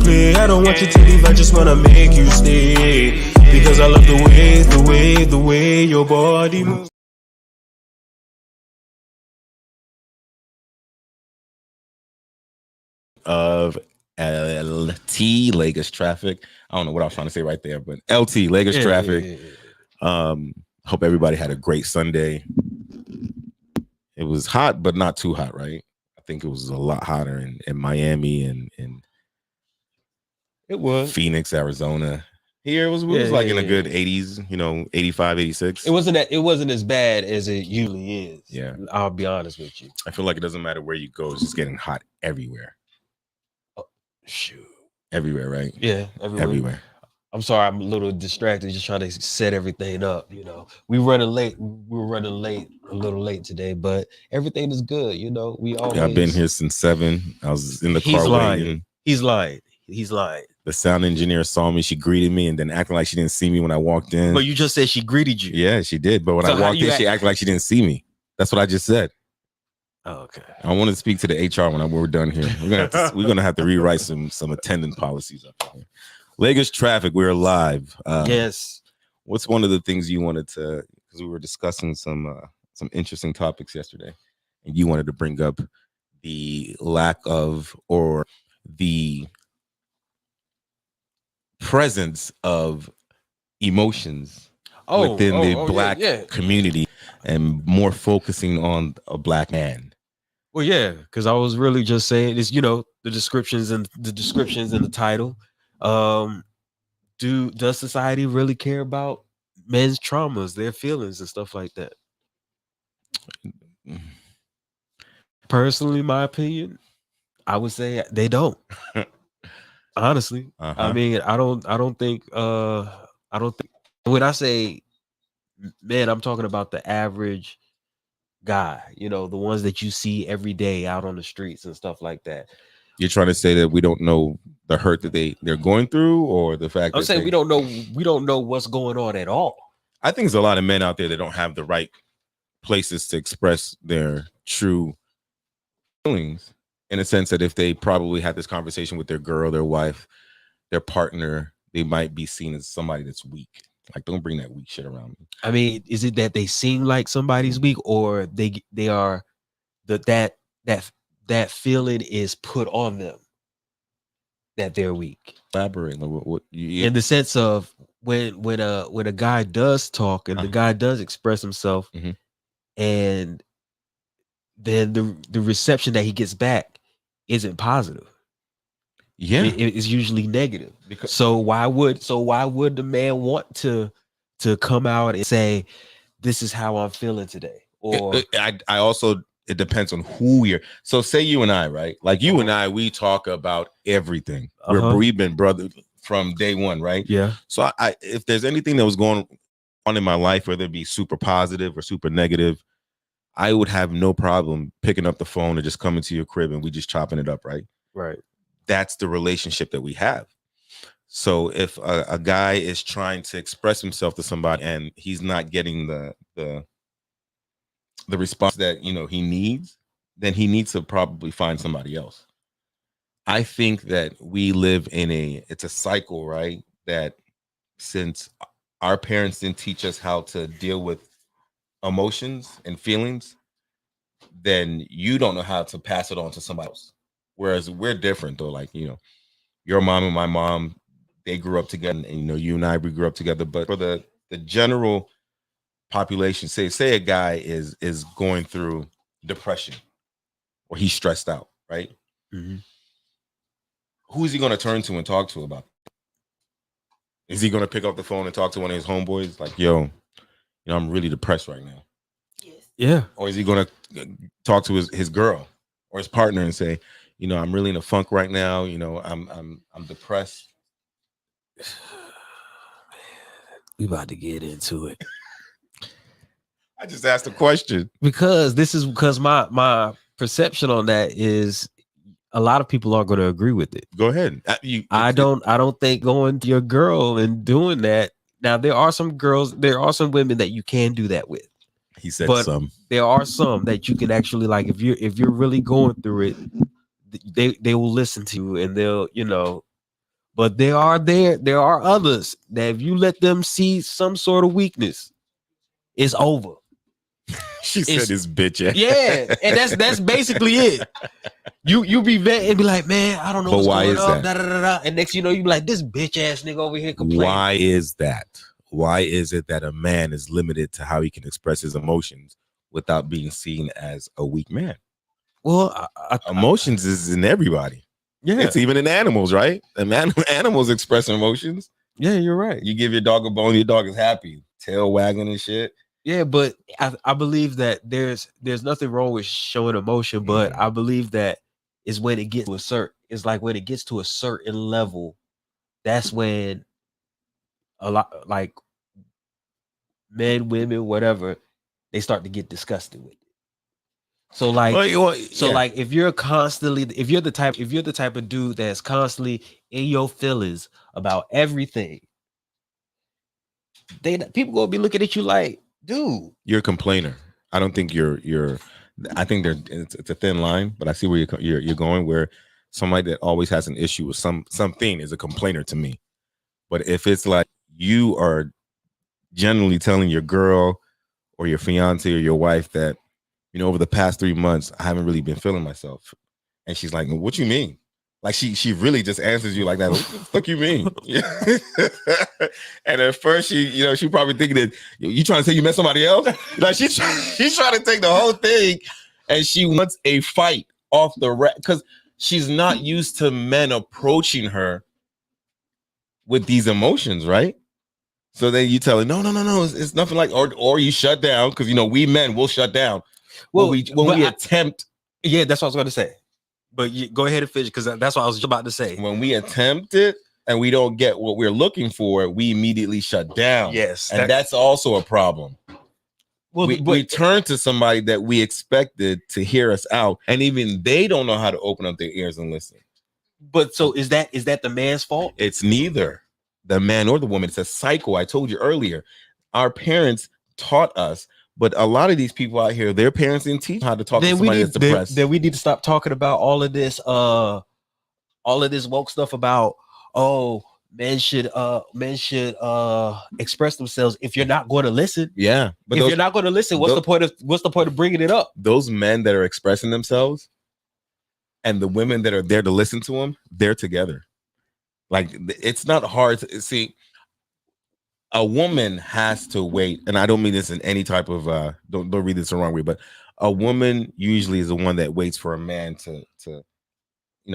play. I don't want you to leave, I just wanna make you stay. Because I love the way your body moves. Of LT Lagos Traffic. I don't know what I was trying to say right there, but LT Lagos Traffic. Hope everybody had a great Sunday. It was hot, but not too hot, right? I think it was a lot hotter in Miami and it was Phoenix, Arizona. Here it was like in a good 80s, 85, 86. It wasn't as bad as it usually is. Yeah. I'll be honest with you. I feel like it doesn't matter where you go, it's just getting hot everywhere. Oh, shoot. Everywhere, right? Yeah, everywhere. I'm sorry, I'm a little distracted, just trying to set everything up. We were running late a little late today, but everything is good. We always. I've been here since 7. I was in the car waiting. He's lying. The sound engineer saw me. She greeted me and then acted like she didn't see me when I walked in. But you just said she greeted you. Yeah, she did. But when I walked in, she acted like she didn't see me. That's what I just said. Oh, okay. I want to speak to the HR when we're done here. We're gonna have to rewrite some attendant policies up here. Lagos Traffic, we're live. Yes. What's one of the things you wanted to? Because we were discussing some interesting topics yesterday, and you wanted to bring up the lack of or the presence of emotions within the Black community, and more focusing on a Black man. Well, yeah, because I was really just saying is the descriptions and the title. Does society really care about men's traumas, their feelings, and stuff like that? Personally, my opinion, I would say they don't. Honestly, I mean, I don't think when I say man, I'm talking about the average guy, the ones that you see every day out on the streets and stuff like that. You're trying to say that we don't know the hurt that they're going through, or the fact I'm saying we don't know what's going on at all. I think there's a lot of men out there that don't have the right places to express their true feelings, in a sense that if they probably had this conversation with their girl, their wife, their partner, they might be seen as somebody that's weak. Like, don't bring that weak shit around me. I mean, is it that they seem like somebody's weak, or they are that feeling is put on them that they're weak? Elaborate. In the sense of when a guy does talk and the guy does express himself, and then the reception that he gets back isn't positive. Yeah, it's usually negative. So why would the man want to come out and say, this is how I'm feeling today? Or I also, it depends on who you're. So say you and I, right? Like you and I, we talk about everything. We've been brothers from day one, right? Yeah. So if there's anything that was going on in my life, whether it be super positive or super negative, I would have no problem picking up the phone and just coming to your crib and we just chopping it up, right? Right. That's the relationship that we have. So if a guy is trying to express himself to somebody and he's not getting the response that he needs, then he needs to probably find somebody else. I think that we live in it's a cycle, right? That since our parents didn't teach us how to deal with emotions and feelings, then you don't know how to pass it on to somebody else. Whereas we're different though, like, your mom and my mom, they grew up together, and you and I, we grew up together. But for the general population, say a guy is going through depression or he's stressed out, right? Mm-hmm. Who is he going to turn to and talk to about it? Is he going to pick up the phone and talk to one of his homeboys like, yo, I'm really depressed right now? Yeah. Or is he going to talk to his girl or his partner and say, I'm really in a funk right now. I'm depressed. We about to get into it. I just asked a question because my perception on that is a lot of people aren't going to agree with it. Go ahead. I don't think going to your girl and doing that. Now there are some women that you can do that with. He said but some. There are some that you can actually, like, if you're really going through it, they will listen to you and they'll But there are others that if you let them see some sort of weakness, it's over. She said his bitch ass. Yeah, and that's basically it. You be vetting and be like, man, I don't know But what's why going is on. that? Da, da, da, da. And next you know, you be like, this bitch ass nigga over here complaining. Why is that? Why is it that a man is limited to how he can express his emotions without being seen as a weak man? Well, emotions is in everybody. Yeah, it's even in animals, right? Animals express emotions. Yeah, you're right. You give your dog a bone, your dog is happy, tail wagging and shit. Yeah, but I believe that there's nothing wrong with showing emotion, but I believe that is when it gets to a certain. It's like when it gets to a certain level, that's when a lot like men, women, whatever, they start to get disgusted with it. So like, like if you're the type of dude that's constantly in your feelings about everything, people gonna be looking at you like, dude, you're a complainer. I don't think you're. I think it's a thin line, but I see where you're going. Where somebody that always has an issue with something is a complainer to me. But if it's like you are generally telling your girl or your fiance or your wife that, you know, over the past 3 months, I haven't really been feeling myself. And she's like, what you mean? Like she really just answers you like that. What the fuck you mean? And at first she probably thinking that you trying to say you met somebody else. Like she's trying to take the whole thing, and she wants a fight off the rack because she's not used to men approaching her with these emotions, right? So then you tell her, no, it's nothing like, or you shut down because we men will shut down. Well, when we attempt. Yeah, that's what I was going to say. But go ahead and finish because that's what I was about to say. When we attempt it and we don't get what we're looking for, we immediately shut down. Yes, and that's also a problem. Well, we turn to somebody that we expected to hear us out, and even they don't know how to open up their ears and listen. But so is that the man's fault? It's neither the man or the woman. It's a cycle. I told you earlier. Our parents taught us. But a lot of these people out here, their parents didn't teach how to talk to somebody that's depressed. Then we need to stop talking about all of this woke stuff about men should express themselves. If you're not going to listen, yeah. But if you're not going to listen, what's the point of bringing it up? Those men that are expressing themselves and the women that are there to listen to them, they're together. Like it's not hard to see. A woman has to wait, and I don't mean this in any type of don't read this the wrong way, but a woman usually is the one that waits for a man to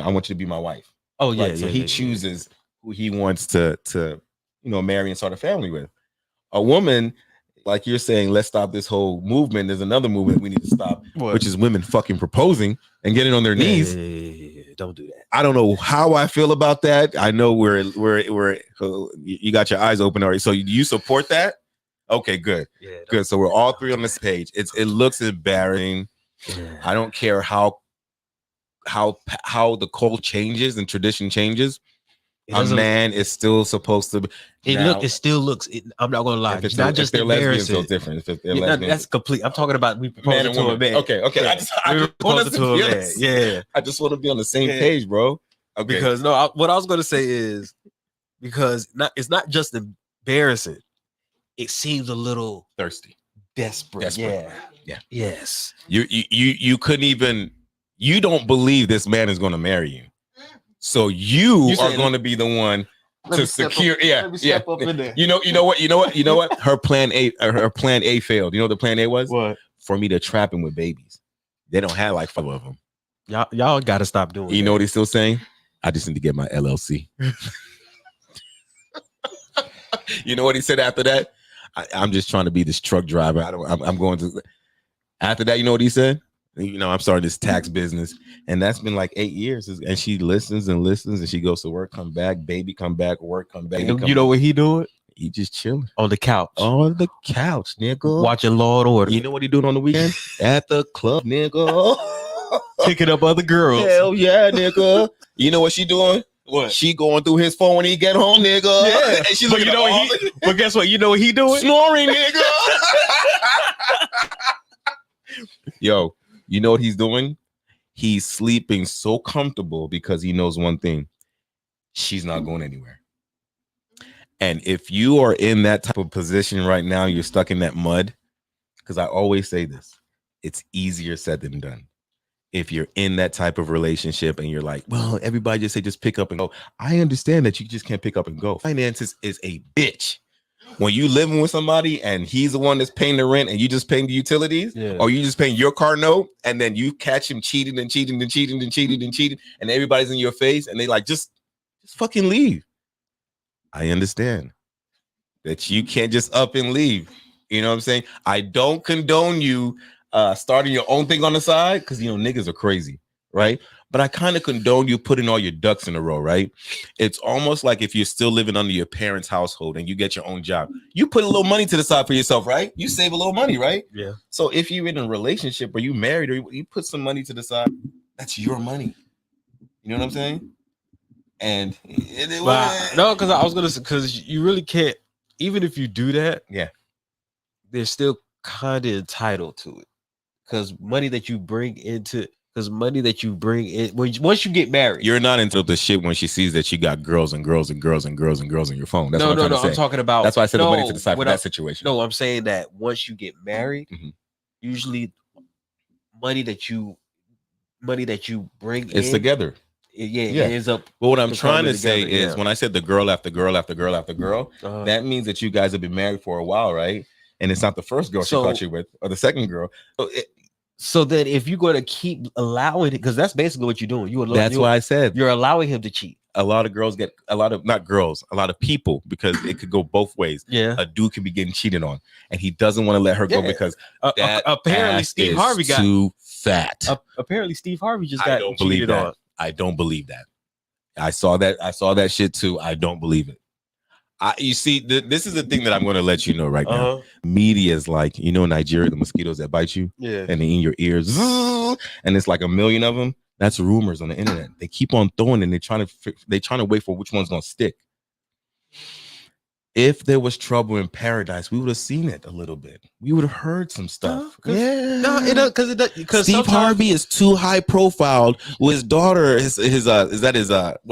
I want you to be my wife. Oh yeah, right? So he chooses who he wants to marry and start a family with. A woman, like you're saying, let's stop this whole movement. There's another movement we need to stop, which is women fucking proposing and getting on their knees. Don't do that. I don't know how I feel about that. I know we're you got your eyes open already. So you support that? Okay, good. Yeah, good. So we're all three on this page. It looks embarrassing. Yeah. I don't care how the cult changes and tradition changes. A man is still supposed to. It still looks. I'm not gonna lie. It's not just they're lesbians, so different. If they're lesbians, that's complete. I'm talking about we proposing to a man. Okay. Yeah. I just want to a man. Yeah. I just want to be on the same page, bro. Okay. Because what I was gonna say is because it's not just embarrassing. It seems a little thirsty, desperate. Yeah. Yes. You couldn't even. You don't believe this man is going to marry you. So you are going to be the one to secure. Step up in there. You know what? Her plan A failed. You know what the plan A was? What? For me to trap him with babies. They don't have like 5 of them. Y'all got to stop doing. You know what he's still saying? I just need to get my LLC. You know what he said after that? I'm just trying to be this truck driver. I'm going to. After that, you know what he said? I'm starting this tax business, and that's been like 8 years. And she listens and listens, and she goes to work, come back, baby, come back, work, come back. You know what he doing? He just chilling on the couch. On the couch, nigga. Watching Law and Order. You know what he doing on the weekend? At the club, nigga. Picking up other girls. Hell yeah, nigga. You know what she doing? What? She going through his phone when he get home, nigga. Yeah. And she's looking but guess what? You know what he doing? Snoring, nigga. Yo. You know what he's doing? He's sleeping so comfortable because he knows one thing. she's not going anywhere. And if you are in that type of position right now, you're stuck in that mud, because I always say this, it's easier said than done. If you're in that type of relationship and you're like, well, everybody just say just pick up and go. I understand that you just can't pick up and go. Finances is a bitch. When you living with somebody and he's the one that's paying the rent and you just paying the utilities, or you just paying your car note, and then you catch him cheating and cheating and cheating and cheating and cheating, and everybody's in your face and they like, just fucking leave. I understand that you can't just up and leave. You know what I'm saying? I don't condone you starting your own thing on the side, because niggas are crazy, right? But I kind of condone you putting all your ducks in a row, right? It's almost like if you're still living under your parents' household and you get your own job, you put a little money to the side for yourself, right? You save a little money, right? Yeah. So if you're in a relationship or you married or you put some money to the side, that's your money. You know what I'm saying? And no, because I was gonna say, because you really can't, even if you do that, they're still kind of entitled to it. Because money that you bring in, once you get married, you're not into the shit when she sees that you got girls and girls and girls and girls and girls on your phone. That's what I'm talking about. That's why I said the money to the side for that situation. No, I'm saying that once you get married, usually money that you bring it's in together. It ends up. But what I'm trying to say is, when I said the girl after girl after girl after girl, that means that you guys have been married for a while, right? And it's not the first girl she caught you with, or the second girl. So then, if you're going to keep allowing it, because that's basically what you're doing. That's why I said you're allowing him to cheat. A lot of girls get a lot of people, because it could go both ways. Yeah, a dude could be getting cheated on, and he doesn't want to let her go because apparently Steve Harvey got too fat. Apparently Steve Harvey just got cheated on. I don't believe that. I saw that shit too. I don't believe it. You see, this is the thing that I'm going to let you know right now. Media is like, Nigeria, the mosquitoes that bite you, and they're in your ears, and it's like a million of them. That's rumors on the internet. They keep on throwing, and they're trying to wait for which one's going to stick. If there was trouble in paradise, we would have seen it a little bit. We would have heard some stuff. Because Steve Harvey is too high profiled with his daughter. His what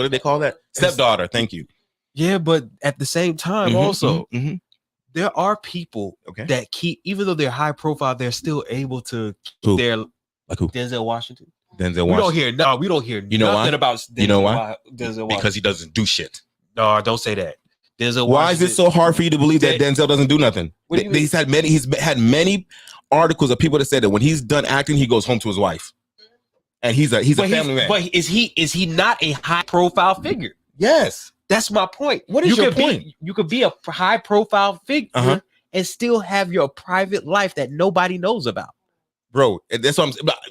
do they call that? Stepdaughter. Thank you. Yeah, but at the same time, there are people that keep, even though they're high profile, they're still able to keep their, like who? Denzel Washington. We don't hear nothing about Denzel. You know why? Denzel because he doesn't do shit. No, don't say that. Denzel why Washington, is it so hard for you to believe that Denzel doesn't do nothing? He's had many articles of people that said that when he's done acting, he goes home to his wife, and he's a family man. But is he not a high profile figure? Yes. That's my point. What is your point? You could be a high profile figure and still have your private life that nobody knows about. Bro, that's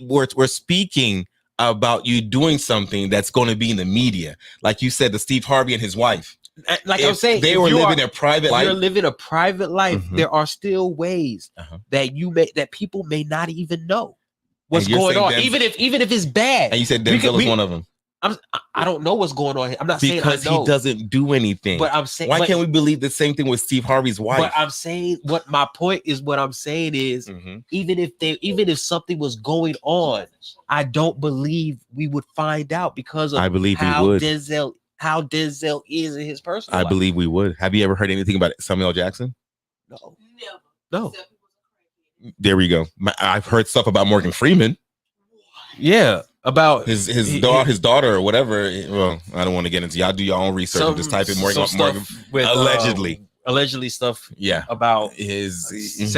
what we're speaking about, you doing something that's going to be in the media. Like you said, the Steve Harvey and his wife. Like I'm saying, they were living their private life. You're living a private life. There are still ways that people may not even know what's going on, even if it's bad. And you said Denzel is one of them. I don't know what's going on. I'm not saying because he doesn't do anything. But I'm saying, why can't we believe the same thing with Steve Harvey's wife? But I'm saying, my point is, even if something was going on, I don't believe we would find out because of how Denzel is in his personal life. I believe we would. Have you ever heard anything about Samuel Jackson? No, never. No. There we go. I've heard stuff about Morgan Freeman. Yeah. About his daughter or whatever. Well, I don't want to get into. Y'all do your own research and just type in Morgan with, allegedly stuff. Yeah, about his.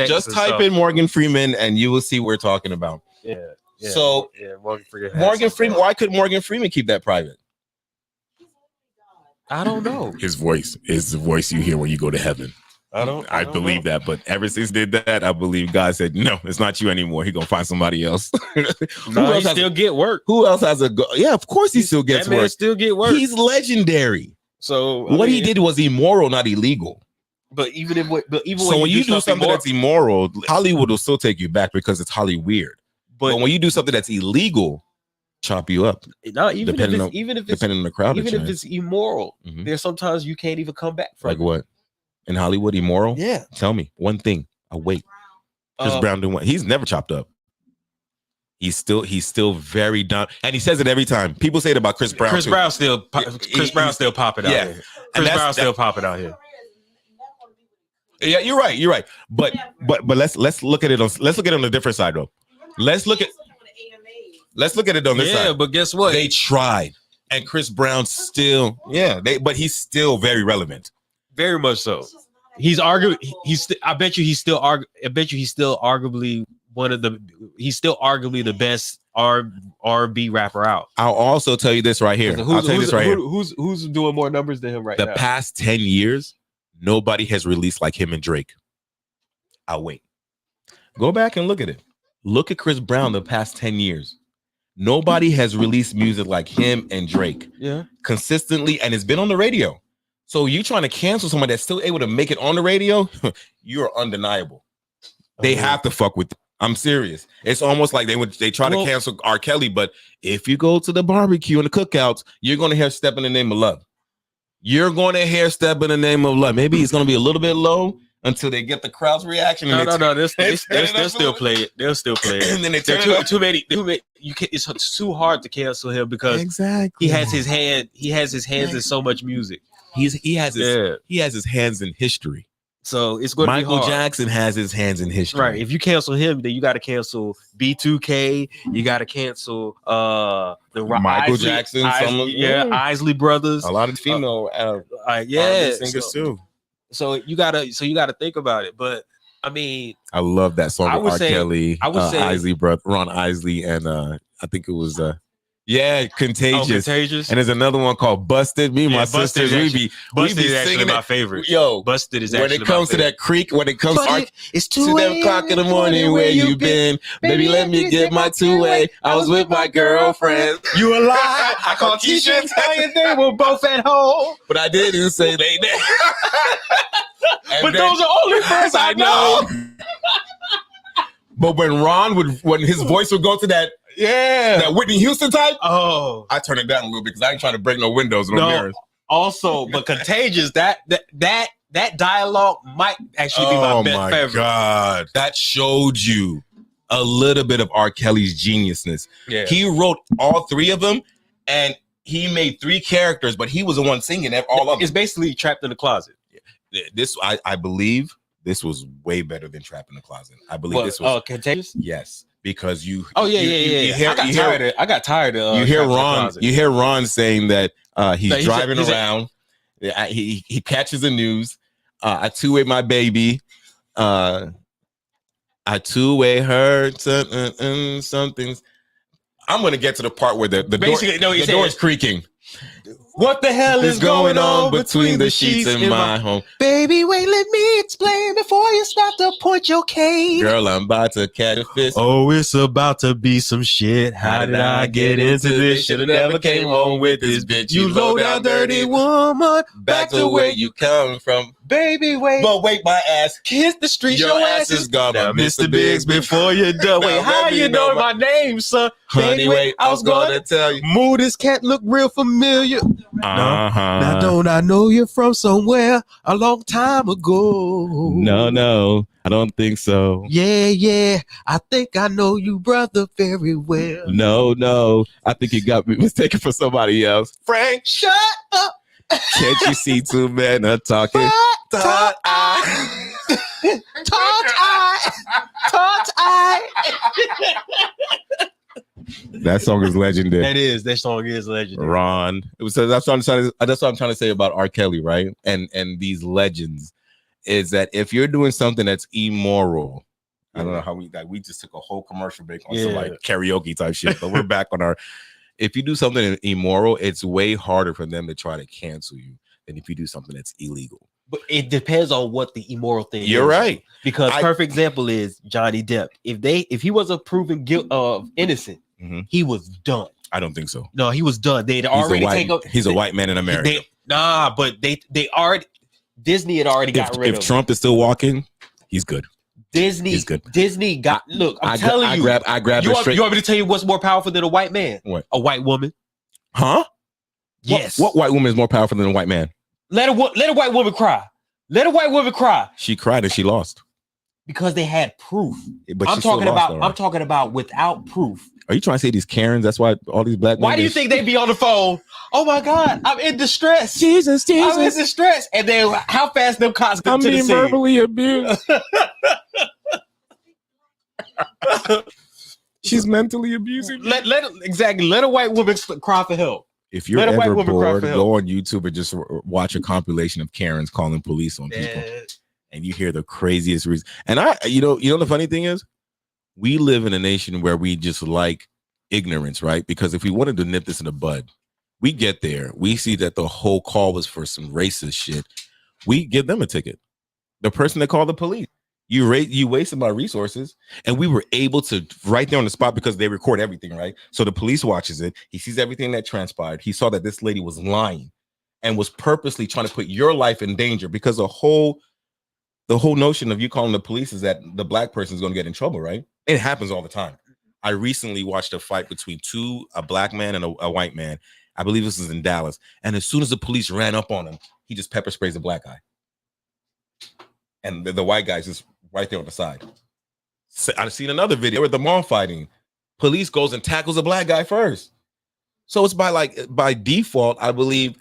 Just type in Morgan Freeman and you will see what we're talking about. Yeah. So Morgan Freeman. Why could Morgan Freeman keep that private? I don't know. His voice is the voice you hear when you go to heaven. I believe that, but ever since did that, I believe God said, "No, it's not you anymore. He's gonna find somebody else." No, he still get work. Who else has Yeah, of course he still gets work. Still get work. He's legendary. So what he did was immoral, not illegal. But even when you do something that's immoral, Hollywood will still take you back because it's Holly weird. But when you do something that's illegal, chop you up. No, depending on the crowd, even if it's immoral, there's sometimes you can't even come back from. Like what? In Hollywood, immoral? Yeah. Tell me one thing. I'll wait. Chris Brown doing what? He's never chopped up. He's still very dumb, and he says it every time. People say it about Chris Brown. Chris too. Brown still popping out Yeah. here. And Chris that's- Brown still popping out here. Yeah, you're right. But let's look at it on the different side though. Let's look at it on this side. But guess what? They tried, and Chris Brown still, but he's still very relevant. Very much so. He's arguably I bet you he's still arguably the best R&B rapper out. I'll also tell you this right here. Who's doing more numbers than him right now? The past 10 years, nobody has released like him and Drake. I'll wait. Go back and look at it. Look at Chris Brown the past 10 years. Nobody has released music like him and Drake. Yeah. Consistently, and it's been on the radio. So you trying to cancel somebody that's still able to make it on the radio? You're undeniable. They have to fuck with. I'm serious. It's almost like they try to cancel R. Kelly, but if you go to the barbecue and the cookouts, you're going to hear "Step in the Name of Love." You're going to hear "Step in the Name of Love." Maybe it's going to be a little bit low until they get the crowd's reaction. No. They'll still play it. They'll still play it. And then they turn it up. Too many. It's too hard to cancel him because exactly he has his hands in so much music. He has his hands in history. So it's going to be hard. Michael Jackson has his hands in history. Right. If you cancel him, then you got to cancel B2K. You got to cancel the Michael Jackson. Isley Brothers. A lot of female singers too. So you gotta think about it. But I mean, I love that song. R. Kelly, Isley brother, Ron Isley, and I think it was Contagious. Contagious. And there's another one called Busted. Me and my sisters, we be singing my it. favorite. Yo, Busted is actually when it comes to that creek, when it comes to it's 2 o'clock in the morning, where you been? Baby, let me get my 2-way. I was with my girlfriend. You a lie. I called Tisha and Tanya. They were both at home, but I didn't say they did. But those are only friends I know. But when his voice would go to that Whitney Houston type, I turn it down a little bit because I ain't trying to break no windows and no mirrors. Also, but Contagious, that dialogue might actually be my best favorite. God, that showed you a little bit of R. Kelly's geniusness. Yeah. He wrote all 3 of them, and he made 3 characters, but he was the one singing all of them. It's basically Trapped in the Closet. This, I believe, this was way better than Trapped in the Closet. I believe this was Contagious. Yes. Because you I got tired of you hear Ron saying that he's driving around. He catches the news. I 2-way my baby. I 2-way her something's. I'm gonna get to the part where the door is creaking. What the hell is going on between the sheets in my home? Baby, wait, let me explain before you start to point your cane. Girl, I'm about to catch a fist. Oh, it's about to be some shit. How did I get into this? Should've never came home with this bitch. You low down dirty woman. Back to where you come from. Baby, wait. But wait, my ass. Kiss the street. Your ass is gone. Now, Mr. Biggs, before you're done. Wait, how you know my name, son? Honey, wait, I was going to tell you. Move, this cat look real familiar. Now don't I know you from somewhere a long time ago? No, I don't think so. Yeah, I think I know you, brother, very well. No, I think you got me mistaken for somebody else. Frank, shut up. Can't you see 2 men are talking? Talk I. That song is legendary. That song is legendary. Ron. That's what I'm trying to say about R. Kelly, right? And these legends is that if you're doing something that's immoral, I don't know how we just took a whole commercial break on some like karaoke type shit, but we're back on our. If you do something immoral, it's way harder for them to try to cancel you than if you do something that's illegal. But it depends on what the immoral thing is. You're right. Because perfect example is Johnny Depp. If he was proven innocent, he was done. I don't think so. No, he was done. They'd already taken. He's a white man in America. But they already. Disney had already got rid of him. If Trump is still walking, he's good. He's good. Disney got. Look, I'm telling you. I grabbed you want me to tell you what's more powerful than a white man? What? A white woman. Huh? Yes. What white woman is more powerful than a white man? Let a white woman cry. Let a white woman cry. She cried and she lost because they had proof. But I'm talking about without proof. Are you trying to say these Karens? That's why all these black. Why do you think they be on the phone? Oh my God, I'm in distress. Jesus. I'm in distress. And then how fast them cops come to the scene? I'm being verbally abused. She's mentally abusing. Let a white woman cry for help. If you're ever bored, go on YouTube and just watch a compilation of Karens calling police on people, and you hear the craziest reasons. And you know, the funny thing is, we live in a nation where we just like ignorance, right? Because if we wanted to nip this in the bud, we get there, we see that the whole call was for some racist shit. We give them a ticket. The person that called the police. You wasted my resources, and we were able to right there on the spot because they record everything, right? So the police watches it. He sees everything that transpired. He saw that this lady was lying and was purposely trying to put your life in danger because the whole notion of you calling the police is that the black person is going to get in trouble, right? It happens all the time. I recently watched a fight between a black man and a white man. I believe this is in Dallas. And as soon as the police ran up on him, he just pepper sprays the black guy. And the white guy's just right there on the side. I've seen another video with the mom fighting. Police goes and tackles a black guy first. So it's by default, I believe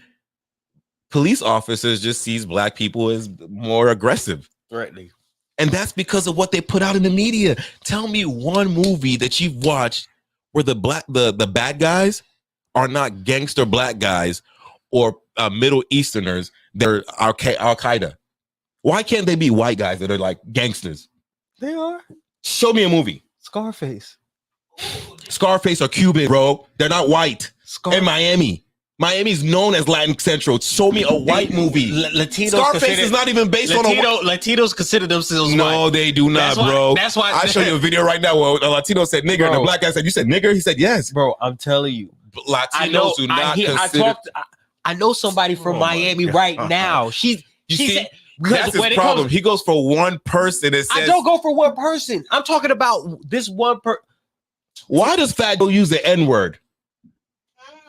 police officers just sees black people as more aggressive, threatening. And that's because of what they put out in the media. Tell me one movie that you've watched where the bad guys are not gangster black guys or Middle Easterners that are Al-Qaeda. Why can't they be white guys that are like gangsters? They are. Show me a movie. Scarface or Cuban, bro. They're not white. In Miami. Miami's known as Latin Central. Show me a white movie. Scarface is not even based on Latinos consider themselves white. No, they do not, bro. That's why. I'll show you a video right now where a Latino said nigger, and the black guy said, "You said nigger?" He said, "Yes." Bro, I'm telling you. Latinos do not consider. I know somebody from Miami right now. She said. That's his problem. He goes for one person and says, I don't go for one person. I'm talking about this one person. Why does Fat Joe use the N-word?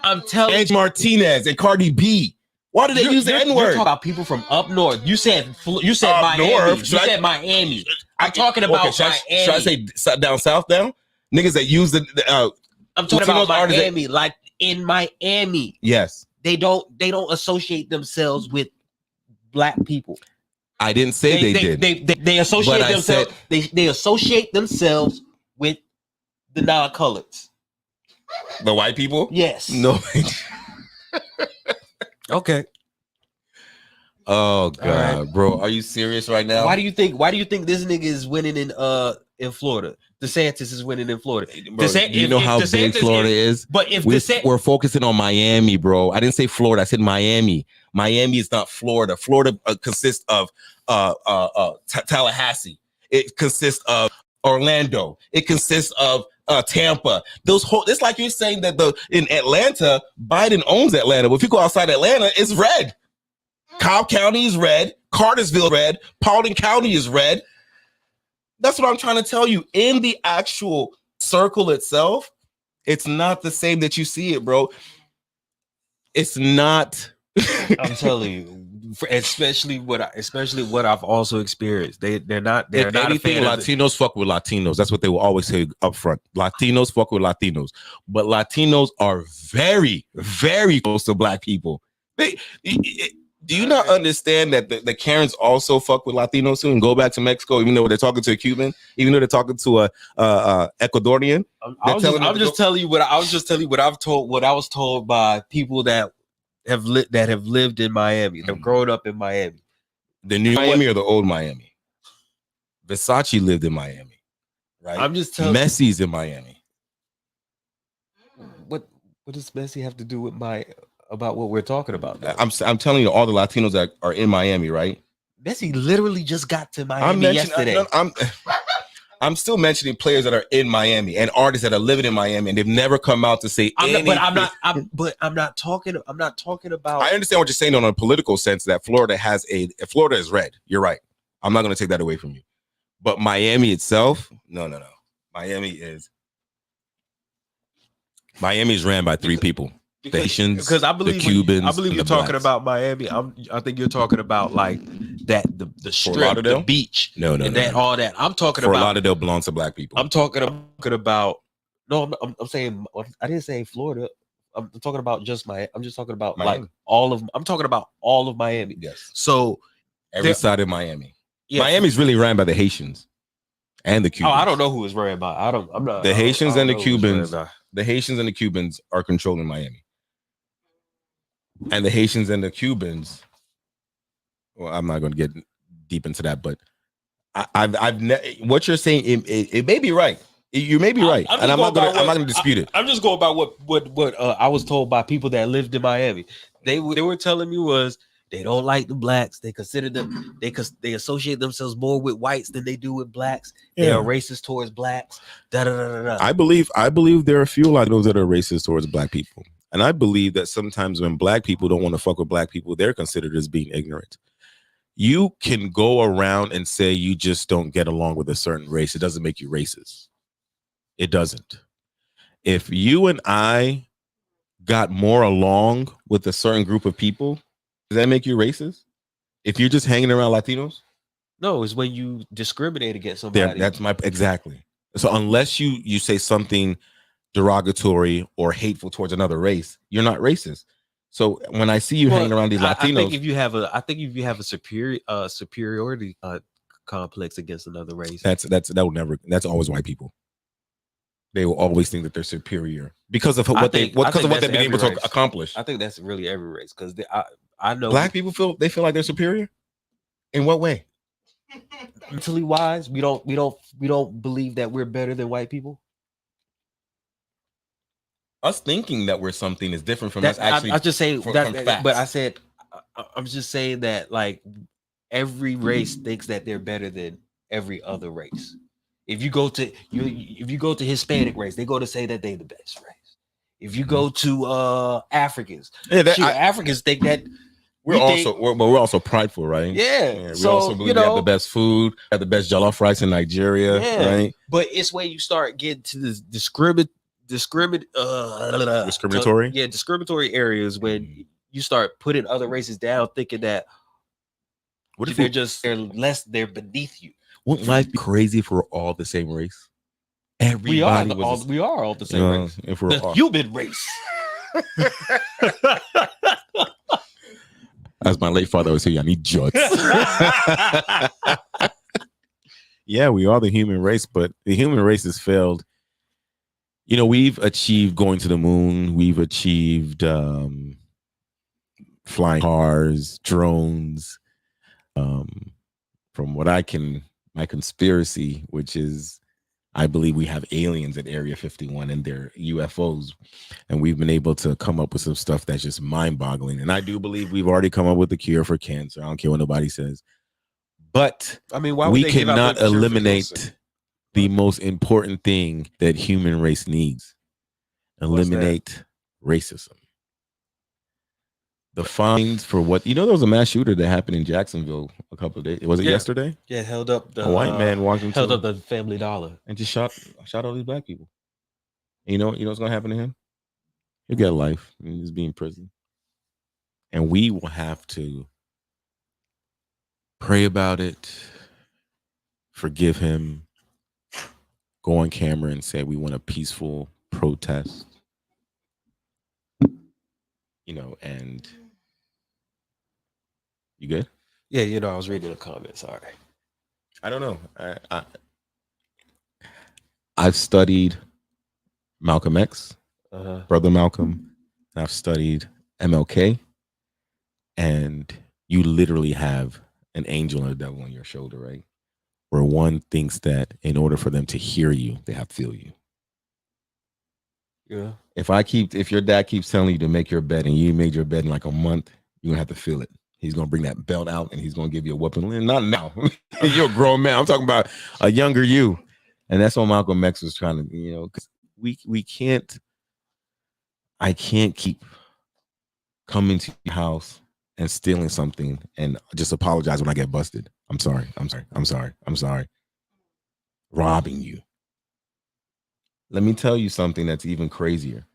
I'm telling you. Angie Martinez and Cardi B. Why do they use the N-word? You're talking about people from up north. You said Miami. North. You said Miami. I'm talking about Miami. Should I say down south down? Niggas that use the I'm talking about Miami. Like in Miami. Yes. They don't associate themselves with black people. I didn't say they did. They associate themselves. They associate themselves with the non-coloreds. The white people? Yes. No. Okay. Oh God, right. Bro, are you serious right now? Why do you think this nigga is winning in Florida? DeSantis is winning in Florida. Bro, you know how big Florida is? But if we're focusing on Miami, bro. I didn't say Florida. I said Miami. Miami is not Florida. Florida consists of Tallahassee. It consists of Orlando. It consists of Tampa. It's like you're saying that in Atlanta, Biden owns Atlanta. But if you go outside Atlanta, it's red. Cobb County is red. Cartersville is red. Paulding County is red. That's what I'm trying to tell you. In the actual circle itself, it's not the same that you see it, bro. It's not. I'm telling you, especially what I've also experienced. They're not anything. Latinos fuck with Latinos. That's what they will always say up front. Latinos fuck with Latinos, but Latinos are very, very close to black people. Do you not understand that the Karens also fuck with Latinos too and go back to Mexico, even though they're talking to a Cuban, even though they're talking to a Ecuadorian? I was just telling you what I was told by people that have lived in Miami, that have grown up in Miami. The new Miami or the old Miami? Versace lived in Miami, right? I'm just telling. Messi's in Miami. What does Messi have to do with about what we're talking about? I'm telling you, all the Latinos that are in Miami, right? Messi literally just got to Miami yesterday. I'm still mentioning players that are in Miami and artists that are living in Miami, and they've never come out to say anything. I'm not talking about. I understand what you're saying on a political sense that Florida is red. You're right. I'm not going to take that away from you. But Miami itself, no. Miami is ran by three people. Because I believe the Cubans. I believe you're talking about Miami. I think you're talking about like that the strip, the beach. No. All that. I'm talking Fort about Lauderdale belongs to black people. I'm talking about No, I'm saying I didn't say Florida. I'm talking about just I'm just talking about Miami. like all of. I'm talking about all of Miami. Yes. So Every side of Miami. yeah, Miami's really ran by the Haitians and the Cubans. Oh, I don't know who is ran by. I'm not. The Haitians and the Cubans. The The Haitians and the Cubans are controlling Miami. And the Haitians and the Cubans. Well, I'm not going to get deep into that, but what you're saying, it may be right. You may be right, and I'm not going to dispute it. I'm just going by what I was told by people that lived in Miami. They were telling me was they don't like the blacks. They consider them they associate themselves more with whites than they do with blacks. Yeah. They are racist towards blacks. Da, da, da, da, da. I believe there are a few Latinos that are racist towards black people, and I believe that sometimes when black people don't want to fuck with black people, they're considered as being ignorant. You can go around and say you just don't get along with a certain race. It doesn't make you racist. It doesn't. If you and I got more along with a certain group of people, does that make you racist? If you're just hanging around Latinos? No, it's when you discriminate against somebody. That's exactly. So unless you say something derogatory or hateful towards another race, you're not racist. So when I see you hanging around these Latinos, I think if you have a superiority complex against another race, that's always white people. They will always think that they're superior because of what they've been able to accomplish. I think that's really every race because I know black people feel like they're superior. In what way? Mentally wise, we don't believe that we're better than white people. Us thinking that we're something is different from us actually. I just say that, but I said I'm just saying that like every race thinks that they're better than every other race. If you go to Hispanic race, they go to say that they're the best race. If you go to Africans, Africans think that we're also prideful, right? Yeah. We also believe we have the best food, have the best jollof rice in Nigeria, right? But it's when you start getting to this discriminatory areas when you start putting other races down, thinking that they're beneath you. Wouldn't life be crazy if we're all the same race? We are all the same race. If we're the human race. As my late father would say, I need juts. Yeah, we are the human race, but the human race has failed. You know, we've achieved going to the moon. We've achieved flying cars, drones. From what my conspiracy, which is I believe we have aliens at Area 51 and they're UFOs. And we've been able to come up with some stuff that's just mind-boggling. And I do believe we've already come up with the cure for cancer. I don't care what nobody says. But I mean, why we cannot eliminate the most important thing that human race needs. Eliminate racism. The fines for what there was a mass shooter that happened in Jacksonville a couple of days. Was it yesterday? Yeah, held up a white man walked into held up the Family Dollar and just shot all these black people. And you know what's gonna happen to him? He'll get life. He'll be in prison. And we will have to pray about it, forgive him, go on camera and say we want a peaceful protest. And you good? Yeah, I was reading the comments. Sorry. I don't know. I've studied Malcolm X, Brother Malcolm. And I've studied MLK. And you literally have an angel and a devil on your shoulder, right? Where one thinks that in order for them to hear you, they have to feel you. Yeah. If your dad keeps telling you to make your bed and you made your bed in like a month, you're gonna have to feel it. He's gonna bring that belt out and he's gonna give you a whooping. Not now. You're a grown man. I'm talking about a younger you. And that's what Malcolm X was trying to, because we can't. I can't keep coming to your house and stealing something and just apologize when I get busted. I'm sorry. Robbing you. Let me tell you something that's even crazier.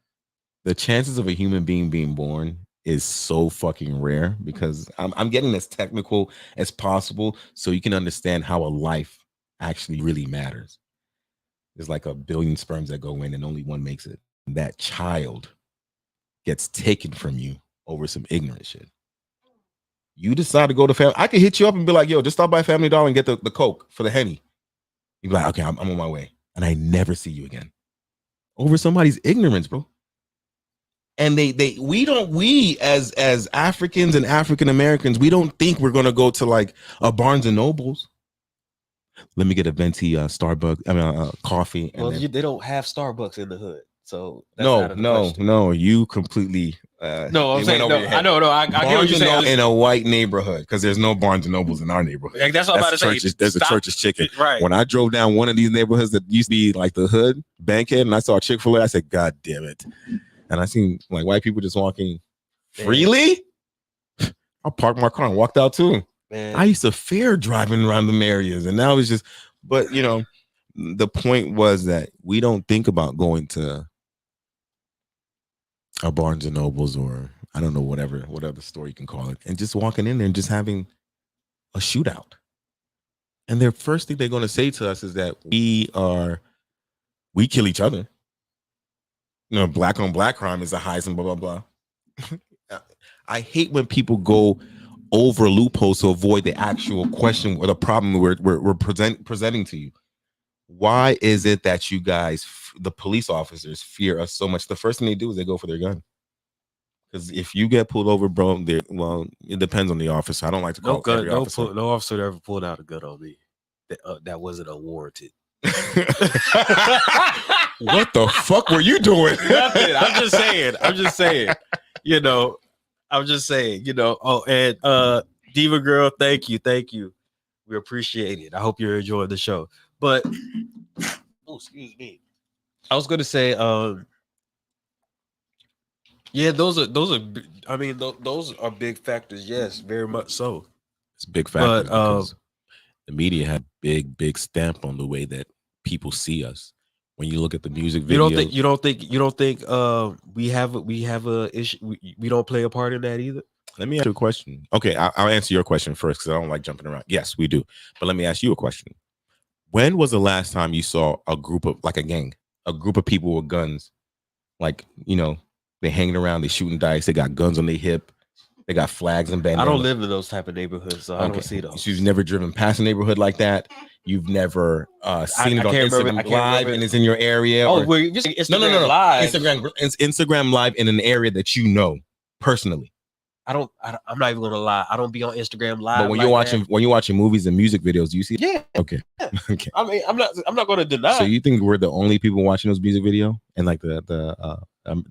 The chances of a human being being born is so fucking rare because I'm getting as technical as possible so you can understand how a life actually really matters. there's like 1 billion sperms that go in and only one makes it. That child gets taken from you over some ignorant shit. You decide to go to family. I could hit you up and be like, yo, just stop by Family Dollar and get the Coke for the Henny. You'd be like, okay, I'm on my way. And I never see you again. Over somebody's ignorance, bro. And we as Africans and African Americans, we don't think we're gonna go to like a Barnes and Nobles. Let me get a venti Starbucks, coffee. Well, they don't have Starbucks in the hood, so that's no. You completely. No, I'm saying no. I know. I get what you're saying. In a white neighborhood, because there's no Barnes and Nobles in our neighborhood. Like, that's what I'm about to say. There's a Church's Chicken. Right. When I drove down one of these neighborhoods that used to be like the hood, Bankhead, and I saw Chick-fil-A, I said, God damn it. And I seen like white people just walking freely. I parked my car and walked out too. Man. I used to fear driving around them areas, and now it's just. But you know, the point was that we don't think about going to a Barnes and Nobles or I don't know whatever store you can call it, and just walking in there and just having a shootout. And the first thing they're going to say to us is that we kill each other. You know, black on black crime is the highest and blah, blah, blah. I hate when people go over loopholes to avoid the actual question or the problem we're presenting to you. Why is it that you guys, the police officers, fear us so much? The first thing they do is they go for their gun. Because if you get pulled over, bro, well, it depends on the officer. I don't like to call every officer. No officer ever pulled out a gun on me. That wasn't unwarranted. What the fuck were you doing? Nothing. I'm just saying. You know, I'm just saying. You know. Oh, and Diva Girl, thank you. We appreciate it. I hope you're enjoying the show. But excuse me. I was gonna say, yeah, those are. I mean, those are big factors. Yes, very much so. It's big factors because the media had big stamp on the way that people see us. When you look at the music video, you don't think we have a issue. We don't play a part in that either. Let me ask you a question. Okay, I'll answer your question first because I don't like jumping around. Yes, we do. But let me ask you a question. When was the last time you saw a group of like a gang, a group of people with guns, like, you know, they hanging around, they shooting dice, they got guns on their hip, they got flags and bandanas? I don't live in those type of neighborhoods, so I don't see those. So you've never driven past a neighborhood like that. You've never seen it on Instagram Live and it's in your area. Oh, we're just Instagram Live. Instagram Live in an area that you know personally. I'm not even gonna lie. I don't be on Instagram Live. But when you're watching movies and music videos, do you see it? Yeah. Okay. Okay. I mean, I'm not gonna deny. So you think we're the only people watching those music videos, and like the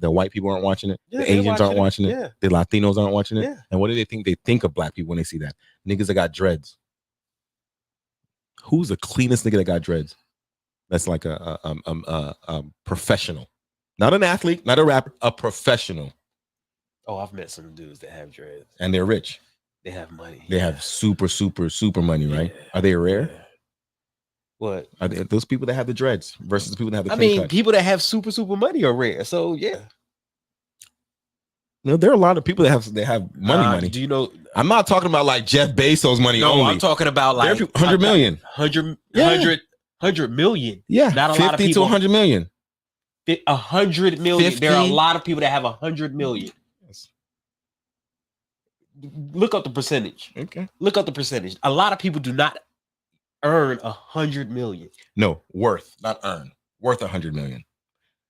white people aren't watching it, the Asians aren't watching it, the Latinos aren't watching it, and what do they think? They think of black people when they see that niggas that got dreads. Who's the cleanest nigga that got dreads? That's like a professional, not an athlete, not a rapper, a professional. Oh, I've met some dudes that have dreads. And they're rich. They have money. They have super money, right? Yeah. Are they rare? Yeah. What? Are they, those people that have the dreads versus the people that have the clean cut? People that have super money are rare. So, yeah. No, there are a lot of people that have money. Do you know? I'm not talking about like Jeff Bezos money only. No, I'm talking about like 100 million. 100 million. Yeah. Not a lot of people. 50 to 100 million. 100 million. 50? There are a lot of people that have 100 million. Look up the percentage. Okay. Look up the percentage. A lot of people do not earn 100 million. No, worth, not earn. Worth 100 million.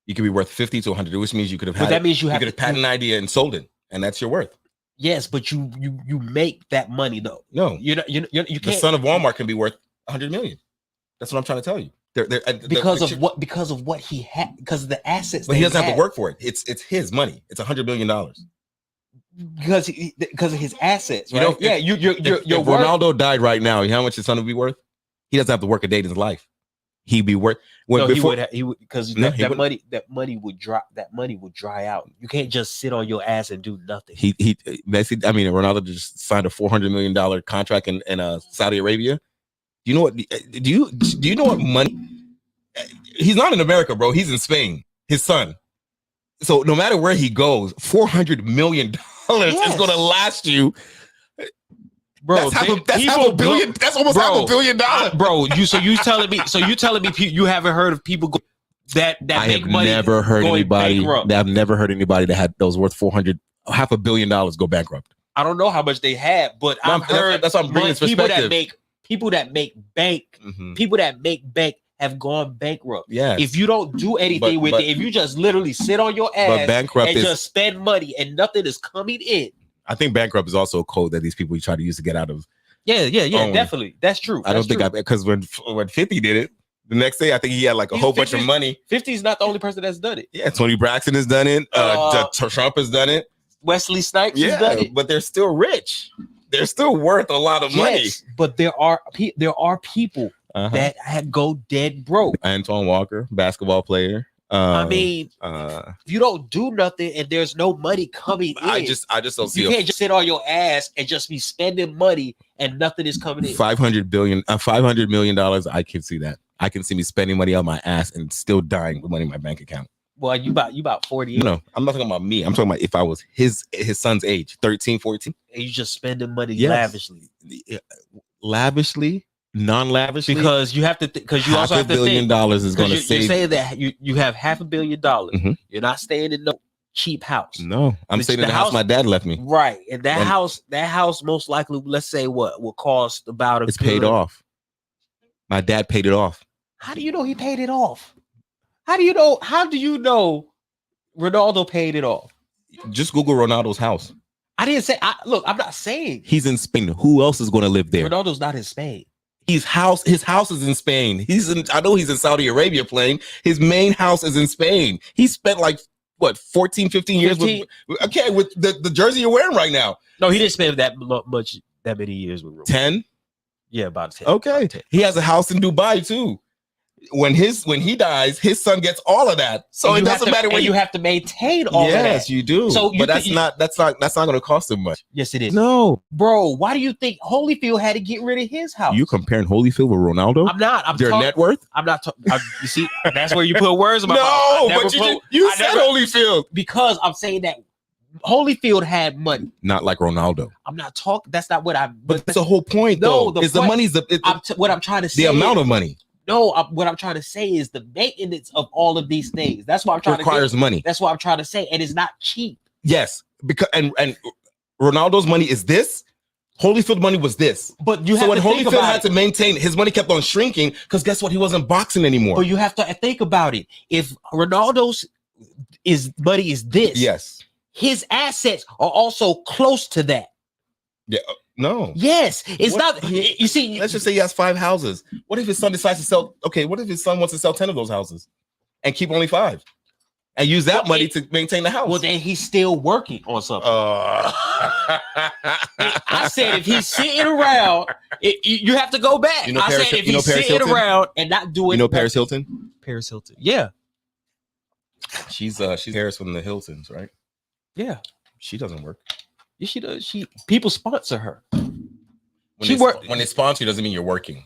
You could be worth 50 to 100, which means you could have had. That means you could have patented an idea and sold it, and that's your worth. Yes, but you make that money though. No, you can't. The son of Walmart can be worth 100 million. That's what I'm trying to tell you. Because of what he had, because of the assets. But he doesn't have to work for it. It's his money. It's $100 million. Because of his assets, right? Your if Ronaldo died right now, you know how much his son would be worth? He doesn't have to work a day in his life. He'd be worth. He would because that money would dry out. You can't just sit on your ass and do nothing. Ronaldo just signed a $400 million contract in Saudi Arabia. Do you know what? Do you know what money? He's not in America, bro. He's in Spain. His son. So no matter where he goes, $400 million is going to last you. bro. That's half a billion. That's almost half $1 billion. Bro, you telling me you haven't heard of people that I make have money never heard going anybody. bankrupt? I've never heard anybody that was worth $500 million go bankrupt. I don't know how much they had, but No, I've heard that's what I'm bringing people that perspective. make bank. Mhm. People that make bank have gone bankrupt. Yes. If you don't do anything with but- it, if you just literally sit on your But ass bankrupt and is. just spend money and nothing is coming in. I think bankrupt is also a code that these people try to use to get out of. Yeah, Only. definitely. That's true. I don't think because when 50 did it, the next day I think he had like a whole bunch of money. 50 is not the only person that's done it. Yeah, Tony Braxton has done it. Trump has done it. Wesley Snipes has done it. But they're still rich. They're still worth a lot of money. Yes, but there are people that go dead broke. Antoine Walker, basketball player. I mean, uh, if you don't do nothing and there's no money coming in, I just don't see you can't just sit on your ass and just be spending money and nothing is coming in. $500 million. I can see that. I can see me spending money on my ass and still dying with money in my bank account. Well, you about 40. No, I'm not talking about me. I'm talking about if I was his son's age, 13, 14. And you just spending money Yes. lavishly. Non-lavishly, Because you have to, because you also have $500 to million think. is going to You save. say that you have $500 million. Mhm. You're not staying in no cheap house. No, I'm The- staying in the the house house- my dad left me. Right. And that And- house most likely, let's say what will cost about It's paid good- off. My dad paid it off. How do you know he paid it off? How do you know Ronaldo paid it off? Just Google Ronaldo's house. I didn't say look, I'm not saying He's in Spain. Who else is going to live there? Ronaldo's not in Spain. His house is in Spain. I know he's in Saudi Arabia playing. His main house is in Spain. He spent like what 14, 15 years with the jersey you're wearing right now. No, he didn't spend that many years with Ronaldo. 10. Yeah, about 10. Okay. About 10. He has a house in Dubai too. When he dies, his son gets all of that. So And it you have doesn't to- matter what and you have to maintain all of that. Yes, you do. So you but think that's not going to cost him much. Yes, it is. No. Bro, why do you think Holyfield had to get rid of his house? You comparing Holyfield with Ronaldo? I'm not. I'm Their talking. net worth? I'm not. You see, that's where you put words in my mouth. No, I never but put- you I said never- Holyfield. because I'm saying that Holyfield had money. Not like Ronaldo. I'm not talking. That's not what I'm. But that's the whole point, No, though. the Is the point- money's what I'm trying to say. the amount is- of money No, what I'm trying to say is the maintenance of all of these things. That's what I'm trying requires to. money. That's what I'm trying to say, and it's not cheap. Yes, because and Ronaldo's money is this. Holyfield money was this. But you So have when to think Holyfield about had it. to maintain, his money kept on shrinking because guess what? He wasn't boxing anymore. But you have to think about it. If Ronaldo's money is this, Yes. his assets are also close to that. Yeah. No. Yes, it's What- not. You see, Let's just say he has 5 houses. What if his son decides to sell? Okay, what if his son wants to sell 10 of those houses and keep only 5 and use that Well, money to maintain the house? well, then he's still working on something. I said if he's sitting around, you have to go back. You know I Paris- said if you know he's Paris sitting Hilton? around and not doing, you know Paris Hilton? Paris Hilton. Yeah, She's Paris from the Hiltons, right? yeah. She doesn't work. Yeah, she does. People sponsor her. When She they, work- when they sponsor you doesn't mean you're working.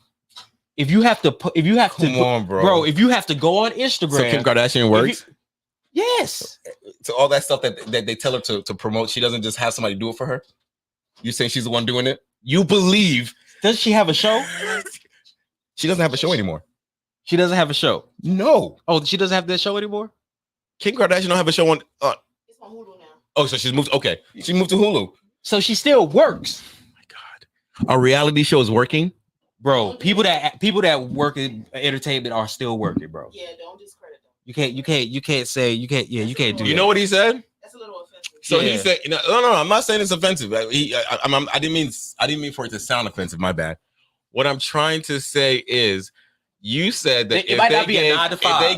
If you have to, Come on, bro. if you have to go on So Instagram, Kim Kardashian works. yes. So all that stuff that they tell her to promote, she doesn't just have somebody do it for her. You saying she's the one doing it? You believe Does she have a show? she doesn't have a show anymore? She doesn't have a show. No, Oh, she doesn't have that show anymore. Kim Kardashian don't have a show on. It's on Hulu now. Oh, so she's moved. Okay, she moved to Hulu. So she still works, My God, a reality show is working. bro. People that work in entertainment are still working, bro. Yeah, don't discredit them. You can't say you can't. Yeah, you can't do. You that. know what he said? That's a little offensive. So Yeah. he said, no, I'm not saying it's offensive. I didn't mean for it to sound offensive. My bad. What I'm trying to say is, you said that It might not be a 9 to 5.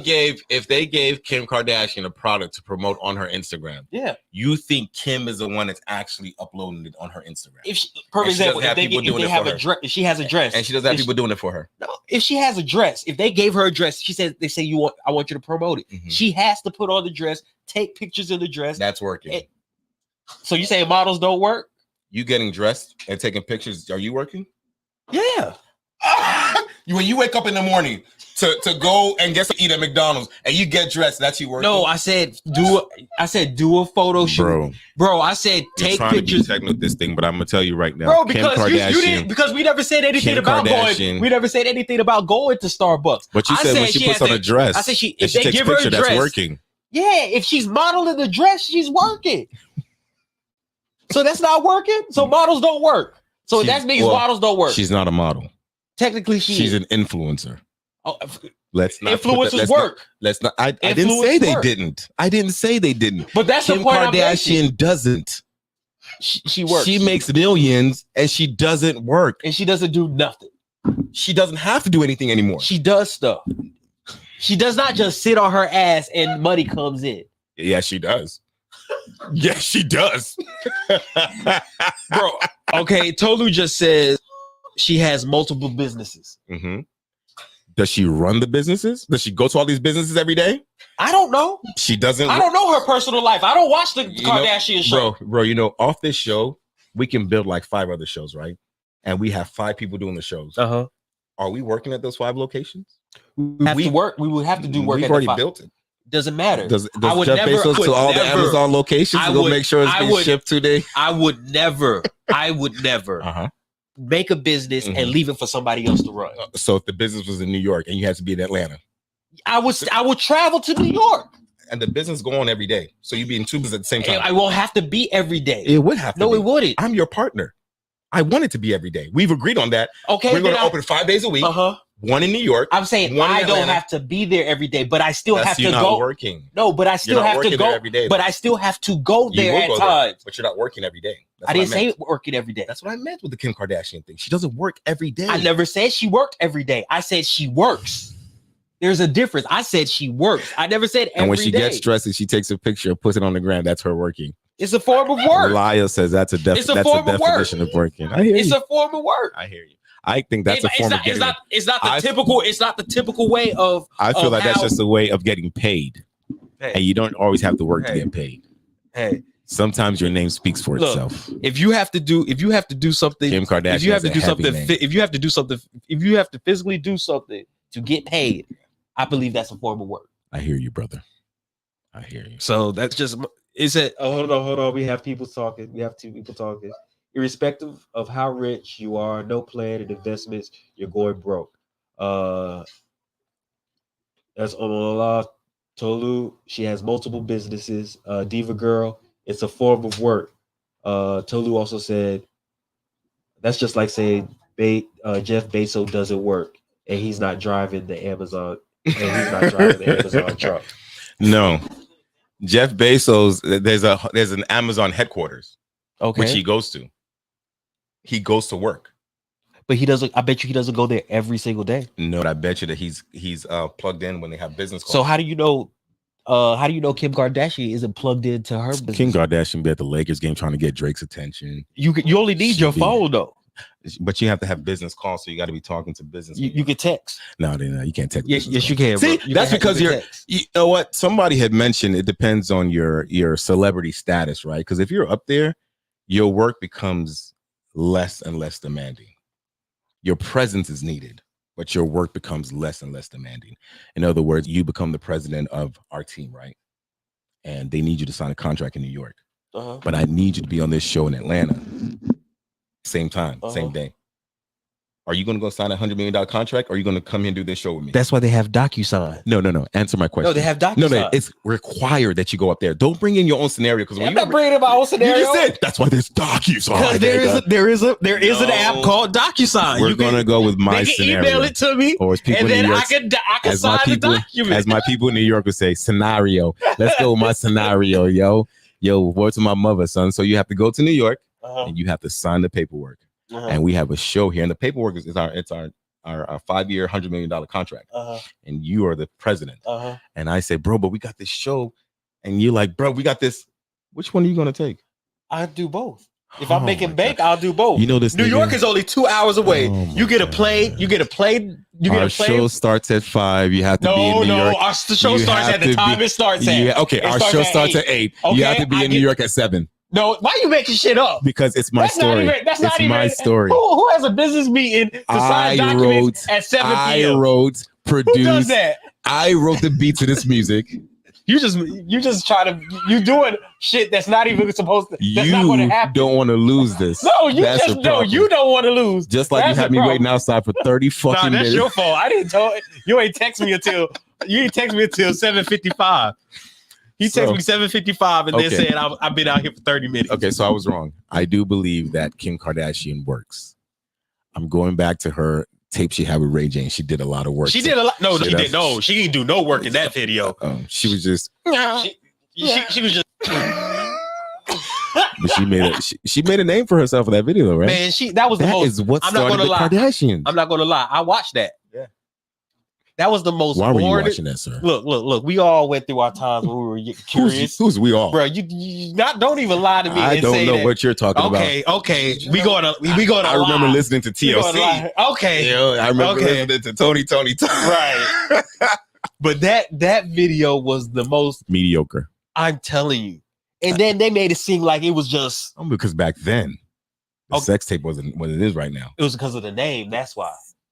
if they gave Kim Kardashian a product to promote on her Instagram, Yeah. you think Kim is the one that's actually uploading it on her Instagram, If she, for And she example, doesn't have if people they doing it have for a dress, if she has a dress, and she doesn't have if people doing it for her. No, if she has a dress, if they gave her a dress, she said they say I want you to promote it. Mhm. She has to put on the dress, take pictures of the dress. That's working. It- So you say models don't work? You getting dressed and taking pictures? Are you working? Yeah. When you wake up in the morning to go and get to eat at McDonald's and you get dressed, that's you working. No, I said do a photo shoot, bro. I said take trying pictures. to be technical with this thing, but I'm gonna tell you right now, Bro, Kim because you Kardashian, didn't, because we never said anything Kim about Kardashian. going. We never said anything about going to Starbucks. But you said when she puts on a dress, I said if and she they takes give a her picture, a dress, that's working. Yeah, if she's modeling the dress, she's working. So that's not working. So models don't work. So that means models don't work. She's not a model. Technically, she's an influencer. Oh, let's not influencers work. Let's not. I didn't say they didn't. I didn't say they didn't. But that's Kim the point Kardashian doesn't. She works. She makes millions and she doesn't work. And she doesn't do nothing. She doesn't have to do anything anymore. She does stuff. She does not just sit on her ass and money comes in. Yeah, she does. Yes, she does. Bro, okay, Tolu just says she has multiple businesses. Mm-hmm. Does she run the businesses? Does she go to all these businesses every day? I don't know. She doesn't. I don't know her personal life. I don't watch the Kardashian show. Bro, off this show, we can build like 5 other shows, right? And we have 5 people doing the shows. Uh-huh. Are we working at those 5 locations? We have to work. We would have to do work. We've already built it. Doesn't matter. Does I would Jeff never, Bezos to all the Amazon locations to go make sure it's been shipped today? I would never make a business and leave it for somebody else to run. So if the business was in New York and you had to be in Atlanta, I would travel to New York. And the business go on every day. So you'd be in 2 businesses at the same time. I won't have to be every day. It would have to No, be. it wouldn't. I'm your partner. I want it to be every day. We've agreed on that. Okay. We're going to open 5 days a week. Uh-huh. 1 in New York. I'm saying I don't have to be there every day, but I still have to you're not go. Working. No, but I still have to go every day. But I still have to go there at times. But you're not working every day. I didn't say working every day. That's what I meant with the Kim Kardashian thing. She doesn't work every day. I never said she worked every day. I said she works. There's a difference. I said she works. I never said every day. And when she gets dressed and she takes a picture and puts it on the gram, that's her working. It's a form of work. Lyle says that's a definition of working. I hear you. A form of work. I hear you. I think that's a form of getting. It's not the typical way of. I feel like that's just a way of getting paid, and you don't always have to work to get paid. Hey, sometimes your name speaks for itself. If you have to do something, Kim Kardashian. If you have to physically do something to get paid, I believe that's a form of work. I hear you, brother. I hear you. So that's just. Is it? Oh, hold on. We have people talking. We have 2 people talking. Irrespective of how rich you are, no plan and investments, you're going broke. That's Omola Tolu. She has multiple businesses. Diva Girl, it's a form of work. Tolu also said that's just like saying Jeff Bezos doesn't work and he's not driving the Amazon truck. No. Jeff Bezos, there's an Amazon headquarters, which he goes to. He goes to work, but he doesn't. I bet you he doesn't go there every single day. No, but I bet you that he's plugged in when they have business calls. So how do you know? Kim Kardashian isn't plugged into her business? Kim Kardashian be at the Lakers game trying to get Drake's attention. You only need your phone though. But you have to have business calls, so you got to be talking to business. You can text. No, you can't text. Yes, you can. See, that's because you know what? Somebody had mentioned it depends on your celebrity status, right? Because if you're up there, your work becomes less and less demanding. Your presence is needed, but your work becomes less and less demanding. In other words, you become the president of our team, right? And they need you to sign a contract in New York. But I need you to be on this show in Atlanta. Same time, same day. Are you going to go sign a $100 million contract, or are you going to come here and do this show with me? That's why they have DocuSign. No. Answer my question. No, they have DocuSign. No, it's required that you go up there. Don't bring in your own scenario, because I'm not bringing in my own scenario. You just said that's why there's DocuSign. Because there is an app called DocuSign. We're going to go with my scenario. Email it to me, or as people and then in New York, I can sign the document. As my people in New York would say, scenario. Let's go with my scenario, yo. Word to my mother, son. So you have to go to New York, and you have to sign the paperwork. And we have a show here, and the paperwork is our 5-year, $100 million contract. And you are the president. And I say, bro, but we got this show, and you're like, bro, we got this. Which one are you gonna take? I do both. If I'm making bank, I'll do both. You know this. New York is only 2 hours away. You get a plane. Our show starts at 5. You have to be in New York. Our show starts at the time it starts at. Okay, our show starts at 8. You have to be in New York at 7. No, why you making shit up? Because it's my story. That's it's not even my story. Who has a business meeting to sign documents at 7 p.m.? I wrote, Who does produced. that? I wrote the beat to this music. You just try to you doing shit that's not even supposed to. That's not going to You happen. don't want to lose this. No, you That's just the no. problem. You don't want to lose. Just like That's you had the me problem. waiting outside for 30 fucking Nah, that's minutes. your fault. I didn't tell you. Ain't text me until 7:55. He texted me 7:55 and then Okay. said I've been out here for 30 minutes. Okay, so I was wrong. I do believe that Kim Kardashian works. I'm going back to her tape she had with Ray J. She did a lot of work. She did a lot. No, She she does. did. No, she didn't do no work in that video. She was just, She was just but she made a name for herself in that video, though, right? man. That was the That most. is what I'm not started gonna the lie. Kardashians. I'm not gonna lie. I watched that. Yeah. That was the most. Why were you boring- watching that, sir? Look. We all went through our times when we were curious. Who's we all? Bro, you not don't even lie to me. I and don't say know that. what you're talking about. Okay. We going to. I remember listening to We gonna TLC. lie. Okay. You know, I remember Okay. listening to Tony. Right. But that video was the most. Mediocre. I'm telling you. And then they made it seem like it was just. Because back then, the Okay. sex tape wasn't what it is right now. It was because of the name. That's why.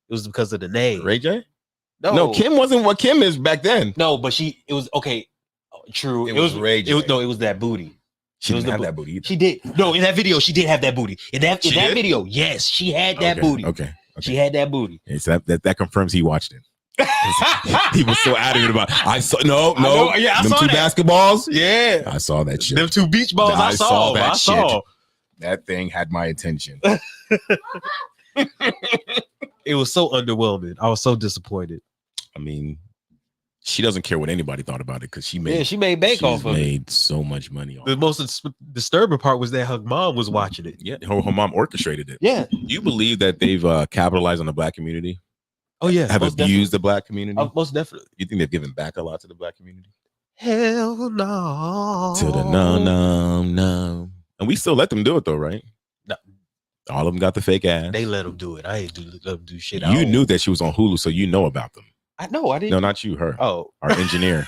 It was because of the name. Ray J? No, No, Kim wasn't what Kim is back then. No, but it was okay. True. It was Ray J. It was that booty. She It was didn't have the that booty either. She did. No, in that video, she did have that booty. In that She did? video, yes, she had that Okay, booty. Okay. She had that booty. Okay, so that confirms he watched it. He was so adamant about I saw no. know, yeah, I them saw two that. basketballs. Yeah. I saw that shit. Them two beach balls I saw. that I saw. shit. That thing had my attention. It was so underwhelming. I was so disappointed. I mean, she doesn't care what anybody thought about it because she made She made bank she's off of it. made so much money off The it. most disturbing part was that her mom was watching it. Yeah, her mom orchestrated it. Yeah. You believe that they've capitalized on the black community? Oh yeah. Have most abused the black community? definitely. Most definitely. You think they've given back a lot to the black community? Hell no. To the no. And we still let them do it though, right? No. All of them got the fake ass. They let them do it. I ain't let them do shit. You knew that she was on Hulu, so you know about them. I know. I didn't. No, not you, her. Oh. Our engineer.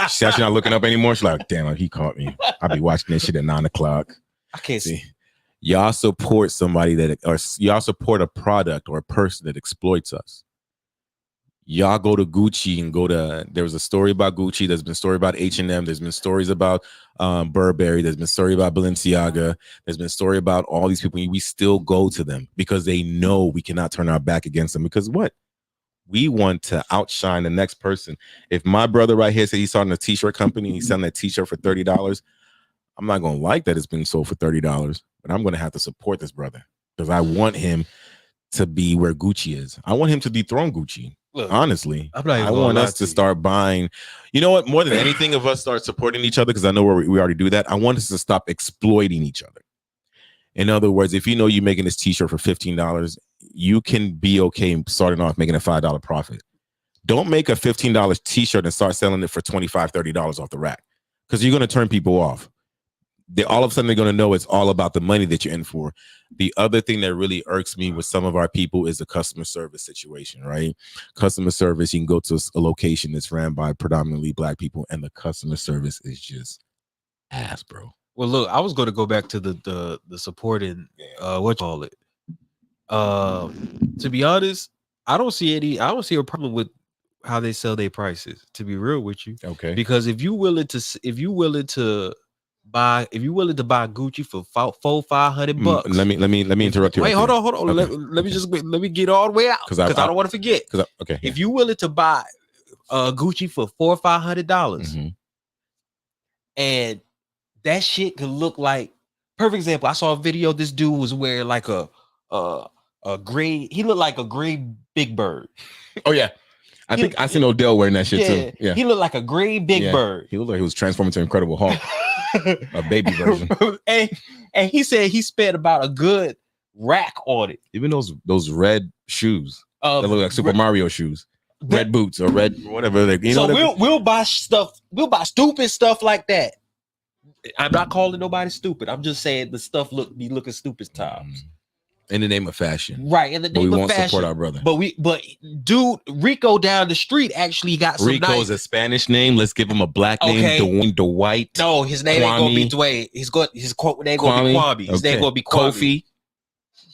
She's actually not looking up anymore. She's like, damn, he caught me. I'll be watching this shit at 9:00. I can't see. See, y'all support somebody or y'all support a product or a person that exploits us. Y'all go to Gucci and there was a story about Gucci. There's been a story about H&M. There's been stories about Burberry. There's been a story about Balenciaga. There's been a story about all these people. We still go to them because they know we cannot turn our back against them. Because what? We want to outshine the next person. If my brother right here said he's starting a t-shirt company, he's selling that t-shirt for $30, I'm not going to like that it's being sold for $30, but I'm going to have to support this brother because I want him to be where Gucci is. I want him to dethrone Gucci. Look, Honestly, I'm not even I gonna want lie us to you. start buying. You know what? More than anything, of us start supporting each other because I know we already do that. I want us to stop exploiting each other. In other words, if you know you're making this t-shirt for $15, you can be okay starting off making a $5 profit. Don't make a $15 t-shirt and start selling it for $25, $30 off the rack because you're going to turn people off. All of a sudden, they're going to know it's all about the money that you're in for. The other thing that really irks me with some of our people is the customer service situation, right? Customer service, you can go to a location that's ran by predominantly black people, and the customer service is just ass, bro. Well, look, I was going to go back to the supporting what you call it. To be honest, I don't see a problem with how they sell their prices. To be real with you, Okay. because if you willing to buy Gucci for $400-500, Let me interrupt you. Wait, right hold on. Okay. Let me get all the way out 'Cause because I don't want to forget. Okay. If you willing to buy Gucci for $400 or $500, Mhm. and that shit could look like, perfect example. I saw a video. This dude was wearing like a gray. He looked like a gray Big Bird. Oh yeah, I think I seen Odell wearing that shit too. Yeah, he looked like a gray Big Yeah. Bird. he looked like he was transforming to Incredible Hulk, a baby version. and he said he spent about a good rack on it. Even those red shoes that look like Super Re- Mario shoes, red boots or red whatever. We'll buy stuff. We'll buy stupid stuff like that. I'm not calling nobody stupid. I'm just saying the stuff be looking stupid times. In the name of fashion. right? In the But we name of won't fashion. support our brother. But dude, Rico down the street actually got some Rico nice. is a Spanish name. Let's give him a black Okay. name. Dwight. No, his name ain't gonna be Kwame. Dwayne. His name gonna be Kwame. His name Okay. gonna be Kwame. Kofi.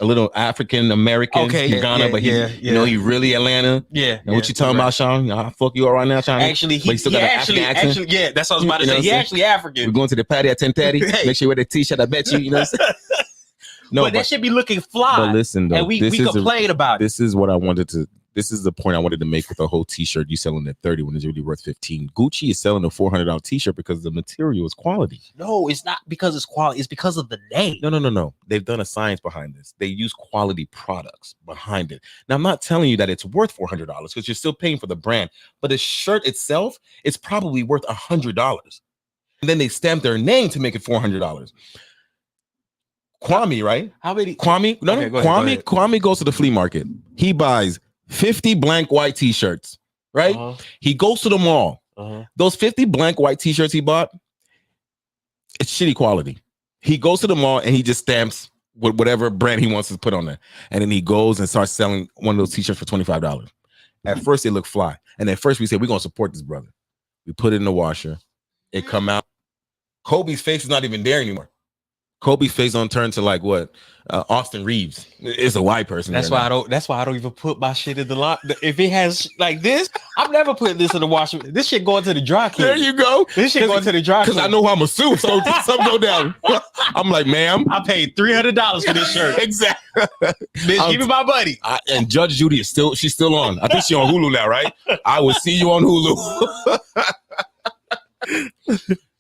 A little African American. Okay, He's yeah, Ghana, yeah, but he, yeah, you know, he really Atlanta. Yeah. Now, what you talking about, Sean? I'll fuck you all right now, Sean. Actually, But he still got an African accent? yeah, that's what I was about to You know say. what He I'm saying? actually African. We're going to the party at 10:30. Hey. Make sure you wear the t-shirt. I bet you. You know what I'm saying? No, but that should be looking fly. but listen though, and we this is complain about it. this is what I wanted to. This is the point I wanted to make with the whole t-shirt you selling at 30 when it's really worth 15. Gucci is selling a $400 t-shirt because the material is quality. No, it's not because it's quality. It's because of the name. No. They've done a science behind this. They use quality products behind it. Now, I'm not telling you that it's worth $400 because you're still paying for the brand, but the shirt itself is probably worth $100. And then they stamp their name to make it $400. Kwame, right? How many? Kwame, no, Okay, go ahead. Kwame goes to the flea market. He buys 50 blank white t-shirts, right? Uh-huh, He goes to the mall. uh-huh. Those 50 blank white t-shirts he bought, it's shitty quality. He goes to the mall and he just stamps whatever brand he wants to put on there. And then he goes and starts selling one of those t-shirts for $25. At first, they look fly. And at first, we said, we're going to support this brother. We put it in the washer. It come out. Kobe's face is not even there anymore. Kobe's face on turn to like what? Austin Reeves. It's a white person. That's right why now. I don't. That's why I don't even put my shit in the lot. If it has like this, I'm never putting this in the washer. This shit going to the dry There cleaner. you go. This shit going to the dry Because cleaner. I know how I'm a sue, so something go down. I'm like, ma'am. I paid $300 for this shirt. Exactly. Bitch, give me my money. And Judge Judy is she's still on. I think she's on Hulu now, right? I will see you on Hulu.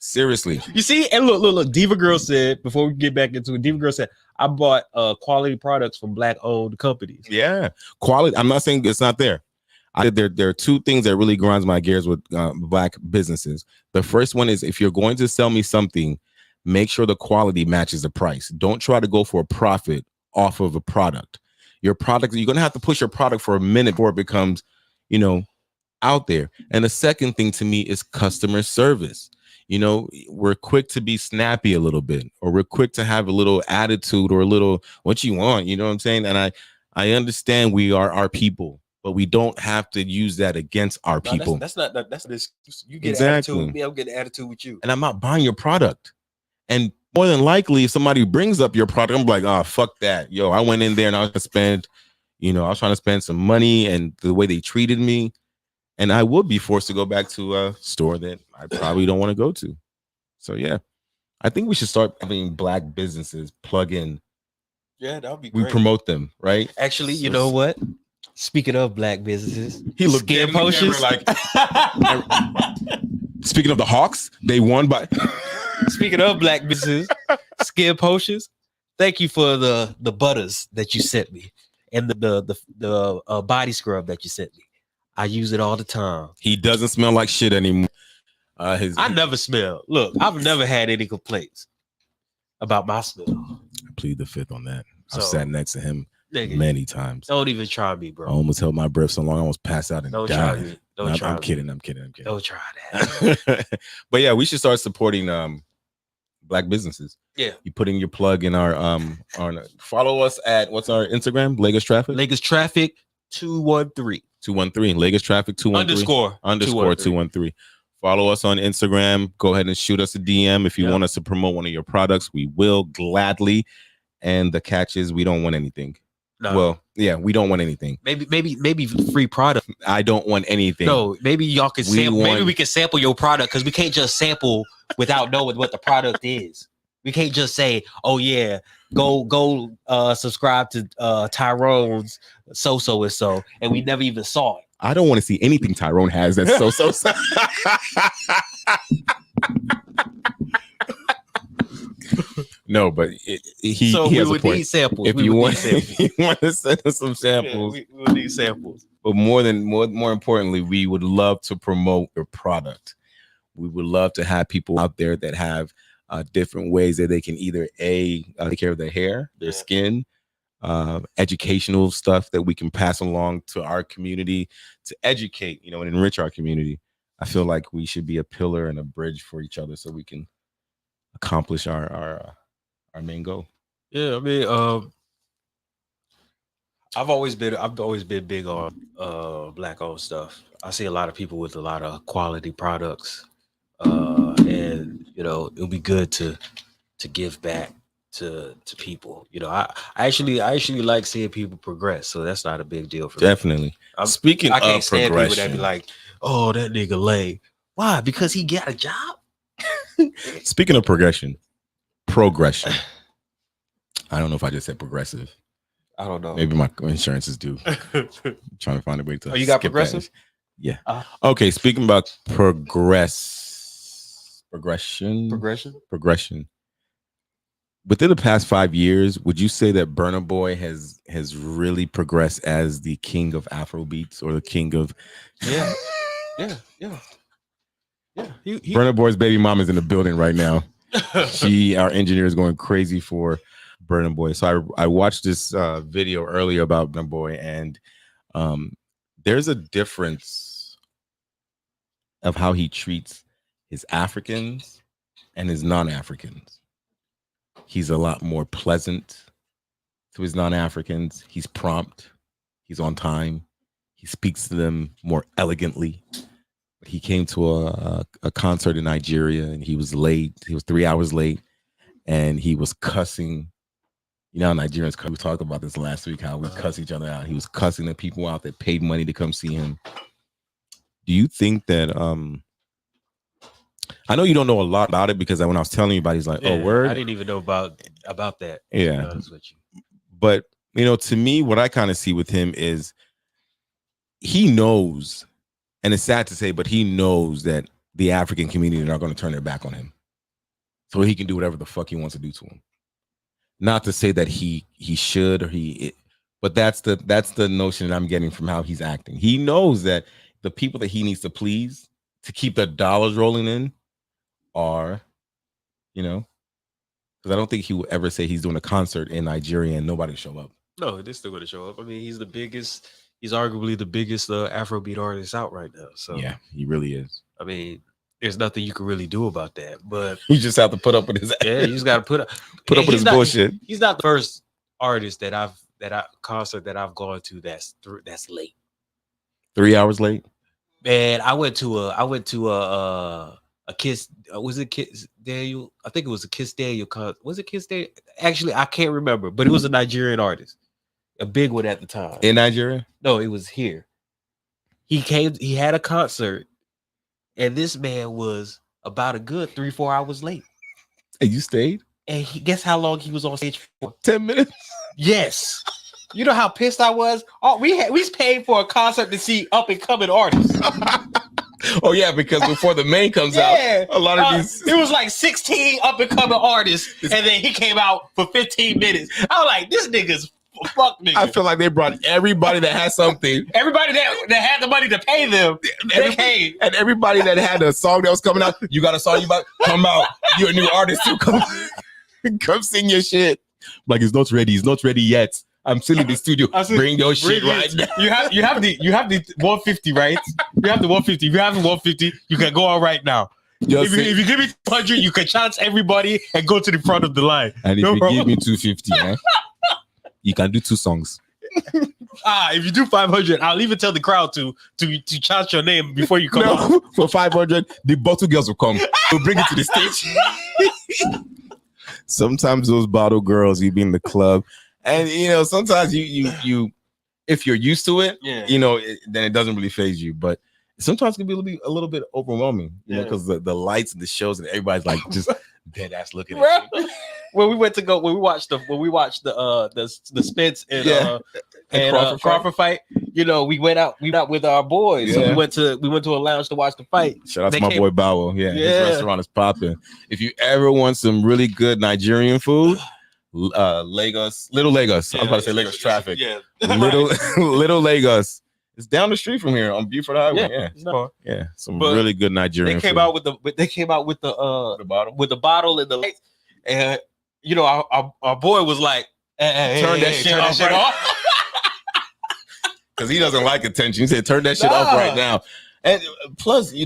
Seriously. You see, and look. Diva Girl said, before we get back into it, Diva Girl said, I bought quality products from black-owned companies. Yeah. Quality. I'm not saying it's not there. There are two things that really grinds my gears with black businesses. The first one is if you're going to sell me something, make sure the quality matches the price. Don't try to go for a profit off of a product. Your product, you're going to have to push your product for a minute before it becomes, out there. And the second thing to me is customer service. We're quick to be snappy a little bit, or we're quick to have a little attitude or a little what you want. You know what I'm saying? And I understand we are our people, but we don't have to use that against our people. That's this. You get Exactly. attitude. Me, I'll get an attitude with you. And I'm not buying your product. And more than likely, if somebody brings up your product, I'm like, oh, fuck that. Yo, I went in there and I was trying to spend some money, and the way they treated me. And I would be forced to go back to a store that I probably don't want to go to. So, yeah, I think we should start having black businesses plug in. Yeah, that would be We great. promote them, right? Actually, you So- know what? Speaking of black businesses, He looked Skin dead in the Potions. camera Speaking of the Hawks, they won by. Speaking of black businesses, Skin Potions. Thank you for the butters that you sent me, and the body scrub that you sent me. I use it all the time. He doesn't smell like shit anymore. I never smell. Look, I've never had any complaints about my smell. I plead the fifth on that. I've So, sat next to him Nigga, many times. don't even try me, I bro. almost held my breath so long I almost passed out and Don't try died. me. Don't I'm, try I'm me. kidding. I'm kidding. Don't try that. But yeah, we should start supporting black businesses. Yeah. You put in your plug in our follow us at what's our Instagram? Lagos Traffic Lagos Traffic 213 213. Lagos Traffic 213 underscore 213. Follow us on Instagram. Go ahead and shoot us a DM if you Yeah. want us to promote one of your products. We will gladly. And the catch is we don't want anything. No, Well, yeah, we don't want anything. maybe free product. I don't want anything. No, maybe y'all can We sample. Maybe want- we can sample your product, because we can't just sample without knowing what the product is. We can't just say, "Oh yeah, go subscribe to Tyrone's so and so," and we never even saw it. I don't want to see anything Tyrone has that's so. No, but he So has we a would point. need samples. If We you would want, need samples. if you want to send us some Yeah, samples, we would need samples. but more importantly, we would love to promote your product. We would love to have people out there that have different ways that they can either take care of their hair, their Yeah. skin, educational stuff that we can pass along to our community to educate, and enrich our community. I feel like we should be a pillar and a bridge for each other so we can accomplish our main goal. Yeah, I mean, I've always been big on black owned stuff. I see a lot of people with a lot of quality products, and it'll be good to give back to people. I actually like seeing people progress, so that's not a big deal for me. Definitely. Speaking I can't of stand people that be progression, like, "Oh, that nigga lame." Why? Because he got a job. speaking of progression. I don't know if I just said progressive. I don't know. Maybe my insurance is due. Trying to find a way to. Oh, you got skip progressive? that. Yeah. Uh, Okay. Speaking about progression. Progression. Within the past 5 years, would you say that Burna Boy has really progressed as the king of Afro beats or the king of? Yeah. He, Burna Boy's baby mom is in the building right now. Our engineer is going crazy for Burna Boy. So I watched this video earlier about Burna Boy, and there's a difference of how he treats his Africans and his non-Africans. He's a lot more pleasant to his non-Africans. He's prompt. He's on time. He speaks to them more elegantly. He came to a concert in Nigeria and he was late. He was 3 hours late and he was cussing. You know how Nigerians cuss. We talked about this last week, how we cuss each other out. He was cussing the people out that paid money to come see him. Do you think that I know you don't know a lot about it because when I was telling you about it, he's like, oh, word. I didn't even know about that. Yeah. To be honest with you. But, to me, what I kind of see with him is he knows, and it's sad to say, but he knows that the African community are not going to turn their back on him. So he can do whatever the fuck he wants to do to him. Not to say that he should but that's the notion that I'm getting from how he's acting. He knows that the people that he needs to please to keep the dollars rolling in are, because I don't think he will ever say he's doing a concert in Nigeria and nobody show up. No, they're still going to show up. I mean, he's arguably the biggest Afrobeat artist out right now. So Yeah, he really is. I mean, there's nothing you can really do about that. But You just have to put up with his yeah, you just got to put up with his bullshit. He's not the first artist concert that I've gone to that's late. 3 hours late. Man, I went to a Kiss. Was it Kiss Daniel? I think it was a Kiss Daniel concert. Was it Kiss Daniel? Actually, I can't remember, but it was a Nigerian artist, a big one at the time. In Nigeria? No, it was here. He had a concert, and this man was about a good 3-4 hours late. And you stayed? And guess how long he was on stage for? 10 minutes? Yes. You know how pissed I was? Oh, we paid for a concert to see up and coming artists. Oh yeah, because before the main comes Yeah. out, a lot of these. It was like 16 up and coming artists, and then he came out for 15 minutes. I was like, this nigga's fuck nigga. I feel like they brought everybody that had something, Everybody that had the money to pay them, they came. and everybody that had a song that was coming out. You got a song you about? Come out. You're a new artist too. Come sing your shit. Like it's not ready. It's not ready yet. I'm still in the studio. Bring your shit right now. You have the 150, right? You have the 150. If you have the 150, you can go out right now. If you give me 200, you can chance everybody and go to the front of the line. And if No you problem. give me 250, you can do 2 songs. If you do 500, I'll even tell the crowd to chant your name before you come out. No, for 500, the bottle girls will come. We'll bring it to the stage. Sometimes those bottle girls, you be in the club, and sometimes you if you're used to it, Yeah. then it doesn't really phase you. But sometimes it can be a little bit overwhelming, because the lights and the shows and everybody's like just dead ass looking at you. When we watched the Spence and Crawford fight, we went out with our boys. So Yeah. we went to a lounge to watch the fight. Shout out They to my came- boy Bowo. Yeah, his Yeah. restaurant is popping. If you ever want some really good Nigerian food, Lagos, Little Lagos. I was about to say Lagos traffic. Yeah. Little Lagos. It's down the street from here on Buford Highway. Yeah. Yeah, yeah. Some But really good Nigerian. They came food. out with the bottle and the lights, and our boy was like, Turn that shit off. Because he doesn't like attention. He said, "Turn that shit off Nah. right now." And plus, you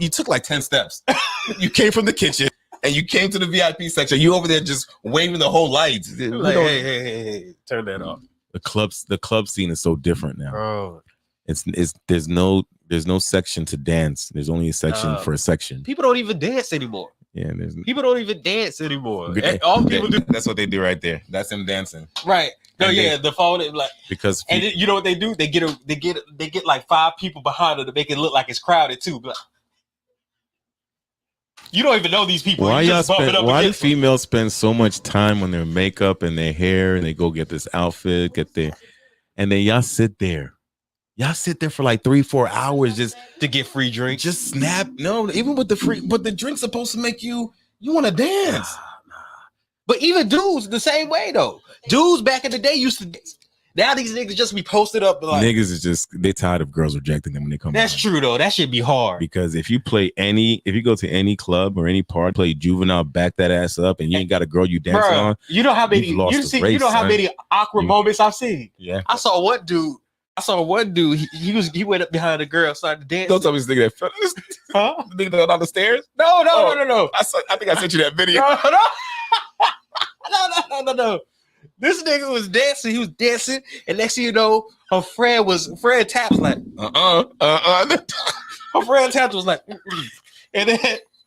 took like 10 steps. You came from the kitchen and you came to the VIP section. You over there just waving the whole lights. Like, hey, turn that off. The club scene is so different now. Bro, It's there's no section to dance. There's only a section for a section. people don't even dance anymore. Yeah, there's People don't even dance anymore. Good- All people do, That's what they do right there. That's them dancing. right? No, And yeah, the phone is like, because and then, you know what they do? They get like 5 people behind them to make it look like it's crowded too. But you don't even know these people. why You y'all just bumping spend, up why do against them. females spend so much time on their makeup and their hair and they go get this outfit, and then y'all sit there. Y'all sit there for like 3-4 hours just to get free drinks? just snap. No, even with the free, but the drink's supposed to make you want to dance. But even dudes the same way though. Dudes back in the day used to dance. Now these niggas just be posted up like Niggas is just they tired of girls rejecting them when they come. that's around. true though. That should be hard. Because if you go to any club or any party, play Juvenile, back that ass up, and you ain't got a girl you dancing Bro, on. you know how many You've lost you the see race, you know how son. many awkward You- moments I've seen. Yeah. I saw one dude. He went up behind a girl, started dancing. Don't tell me this nigga that fell. Huh? The nigga that down the stairs. No. I think I sent you that video. No. This nigga was dancing. He was dancing, and next thing you know, her friend Taps like, her friend Taps was like, and then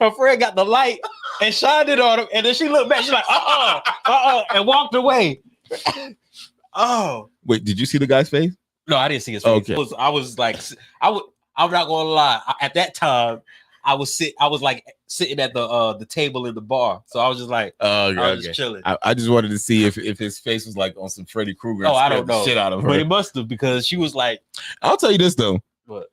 her friend got the light and shined it on him, and then she looked back, she's like, and walked away. Oh Wait, did you see the guy's face? no, I didn't see his face. Okay. I was like, I'm not gonna lie. At that time, I was like sitting at the table in the bar, so I was just like, Oh, I was just chilling. I just wanted to see if his face was like on some Freddy Krueger. Oh, I and don't scared the know. shit out of her. But it must have, because she was like, I'll tell you this though. what?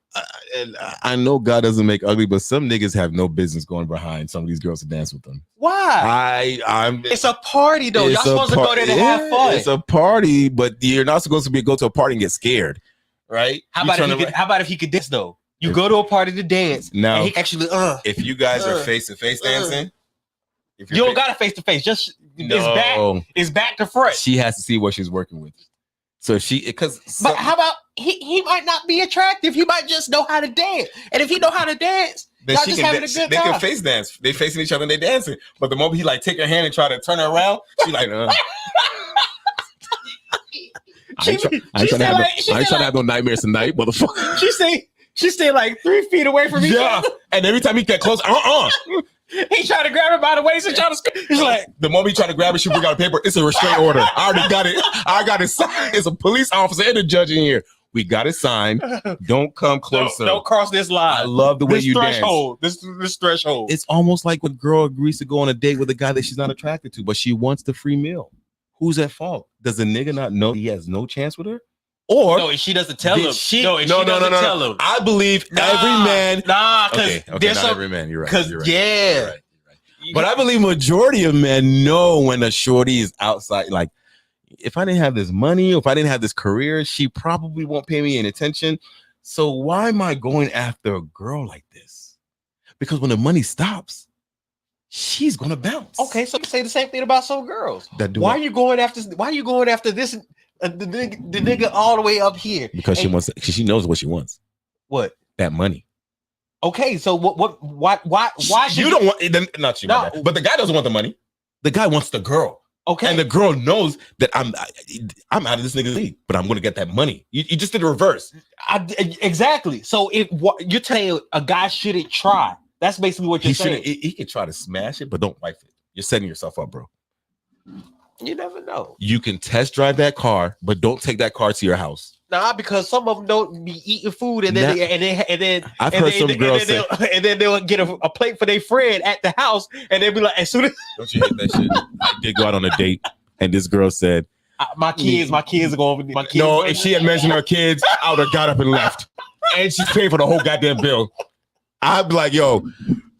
I know God doesn't make ugly, but some niggas have no business going behind some of these girls to dance with them. Why? I'm. It's a party though. Y'all it's a supposed to go there to have yeah, fun. It's a party, but you're not supposed to go to a party and get scared, right? How You about tryna how about if he could dance though? You go to a party to dance. Now, And he actually If you guys are Uh, face to face dancing, if you don't got to face to face. Just it's back to front. She has to see what she's working with. So because But how about he might not be attractive. He might just know how to dance. And if he know how to dance, then y'all she just can having a good they time. can face dance. They facing each other and they dancing. But the moment he like take her hand and try to turn her around, she like, I ain't trying to have no nightmares tonight, motherfucker. She stay like 3 feet away from me. Yeah, and every time he get close, He tried to grab her by the waist and try to scream. He's like, the moment he try to grab it, she bring out a paper. It's a restraint order. I already got it. I got it signed. It's a police officer and a judge in here. We got it signed. Don't come closer. don't cross this line. I love the way this you threshold. dance. This threshold. It's almost like when a girl agrees to go on a date with a guy that she's not attracted to, but she wants the free meal. Who's at fault? Does the nigga not know he has no chance with her? Or No, she doesn't tell did him. she- no, tell him. I believe Nah, every man. Nah, because Okay, there's not some. every man. You're right. Because You're right. yeah, You're right. But I believe majority of men know when a shorty is outside. Like, if I didn't have this money, or if I didn't have this career, she probably won't pay me any attention. So why am I going after a girl like this? Because when the money stops, she's gonna bounce. Okay, so you say the same thing about some girls. That do Why what? are you going after? Why are you going after this? The nigga all the way up here Because And- she knows what she wants. what? That money. Okay, so why should You don't want it, not you, No. my bad. But the guy doesn't want the money. The guy wants the girl. Okay, And the girl knows that I'm out of this nigga's league, but I'm gonna get that money. You just did the reverse. exactly. So if you're telling a guy shouldn't try, that's basically what you're He saying. shouldn't. He can try to smash it, but don't wife it. You're setting yourself up, bro. You never know. You can test drive that car, but don't take that car to your house. Nah, because some of them don't be eating food, and then Nah. and I've heard some girls say, then they'll get a plate for their friend at the house, and they'll be like, as soon as "Don't you hate that shit?" I did go out on a date, and this girl said, my kids are going. My kids. "No, if she had mentioned her kids, I would have got up and left." And she's paying for the whole goddamn bill. I'd be like, "Yo,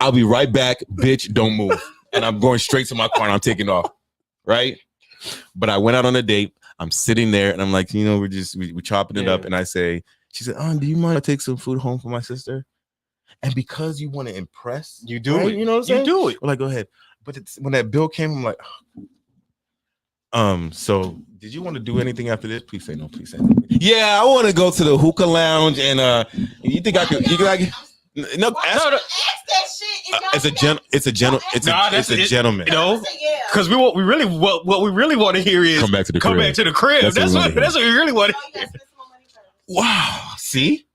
I'll be right back, bitch. Don't move." And I'm going straight to my car and I'm taking off. Right? But I went out on a date. I'm sitting there and I'm like, we're chopping it up. And I say, she said, "Oh, do you mind if I take some food home for my sister?" And because you want to impress, You do right? it. You know what I'm saying? You do it. Well, like, go ahead. But when that bill came, I'm like, so did you want to do anything after this? Please say no. Please say no. Yeah, I want to go to the hookah lounge and you think I could? No, Why ask, would you ask that shit? If y'all it's a got- gen. It's a gentle. It's Nah, a. It's that's a it. gentleman. You know, I say yeah. because what we really want to hear is Come back to the crib. back to the crib. That's That's what we what wanna that's what we really want No, to you gotta hear. spend some more money first. Wow. See,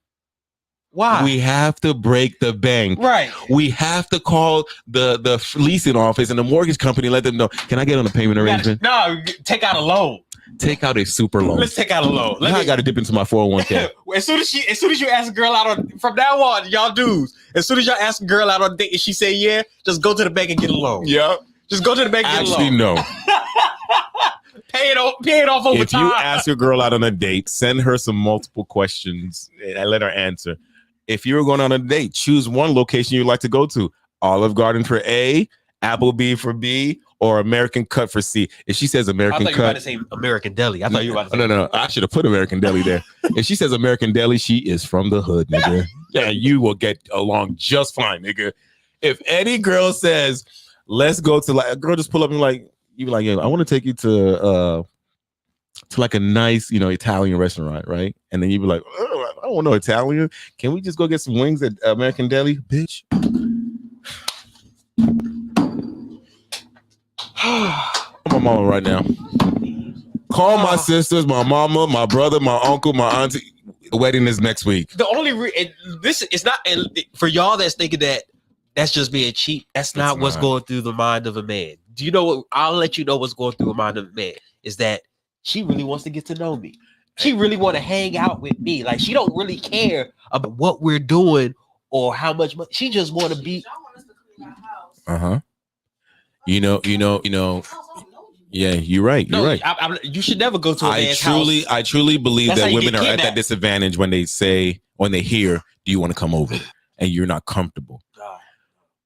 Why? we have to break the bank. right. We have to call the leasing office and the mortgage company. Let them know. Can I get on a payment arrangement? No, take out a loan. Take out a super loan. Let's take out a loan. Now I got to dip into my 401k. As soon as you ask a girl out on from now on, y'all dudes. As soon as y'all ask a girl out on a date and she say yeah, just go to the bank and get a loan. Yep. Just go to the bank and get a Actually, loan. no. Pay it off over If time. you ask your girl out on a date, send her some multiple questions and let her answer. If you're going on a date, choose one location you'd like to go to. Olive Garden for A, Applebee for B, or American Cut for C. If she says I American thought you were about to Cut, say American Deli. I thought you were about to say no. I should have put American Deli there. If she says American Deli, she is from the hood, nigga. Yeah, you will get along just fine, nigga. If any girl says, let's go to like a girl just pull up and like you be like, yeah, I want to take you to like a nice, Italian restaurant, right? And then you be like, oh, I don't want no Italian. Can we just go get some wings at American Deli, bitch? My mama right now. Call my sisters, my mama, my brother, my uncle, my auntie. The wedding is next week. the only this is not and for y'all that's thinking that that's just being cheap. That's not what's not. going through the mind of a man. Do you know what? I'll let you know what's going through the mind of a man is that she really wants to get to know me. She really want to hang out with me. Like she don't really care about what we're doing or how much money. She just want to be. Y'all want us to clean our house. Uh-huh. You know. House don't know you. Yeah, you're right. You're No, right. you should never go to a man's house. I truly believe That's how that you women get are at that kidnapped. disadvantage when they hear, do you want to come over? And you're not comfortable.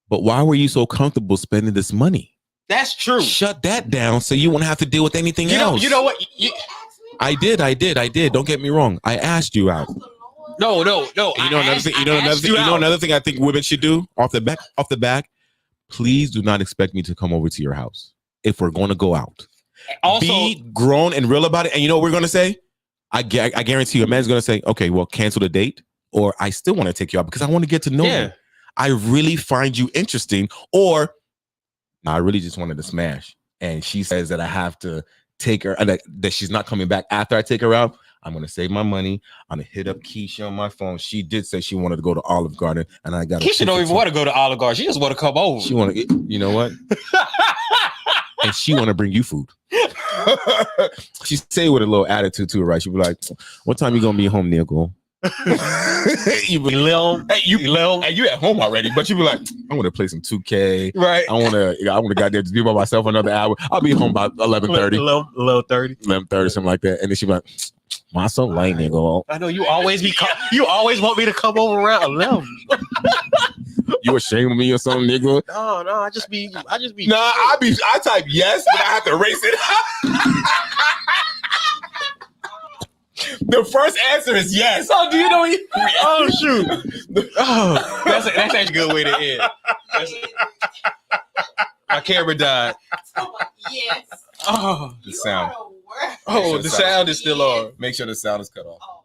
But why were you so comfortable spending this money? That's true. Shut that down so you won't have to deal with anything else. You know what? You asked me. I did. Don't get me wrong. I asked you out. No. And you know another thing. You know another thing I think women should do off the back. Please do not expect me to come over to your house if we're going to go out. Also, Be grown and real about it. And you know what we're going to say? I guarantee you, a man's going to say, okay, well, cancel the date, or I still want to take you out because I want to get to know you. I really find you interesting, or I really just wanted to smash. And she says that I have to take her, and that she's not coming back after I take her out. I'm going to save my money. I'm going to hit up Keisha on my phone. She did say she wanted to go to Olive Garden, and I got Keisha don't even want to go to Olive Garden. She just want to come over. She want to, you know what? And she want to bring you food. She say it with a little attitude too, right? She be like, "What time you gonna be home, Nicole?" You be you at home already, but you be like, "I want to play some 2K. right. I want to goddamn just be by myself another hour. I'll be home by 11:30, 11:30, something like that." And then she be like, "Why so late, nigga? I know you always you always want me to come over around 11. You ashamed of me or something, nigga?" No, I just be. Nah, I type yes, but I have to erase it. The first answer is yes. Oh, do you know? Oh shoot! Oh, that's actually a good way to end. My camera died. Yes. Oh, The You sound. are the worst. the sound is still on. Make sure the sound is cut off. Oh.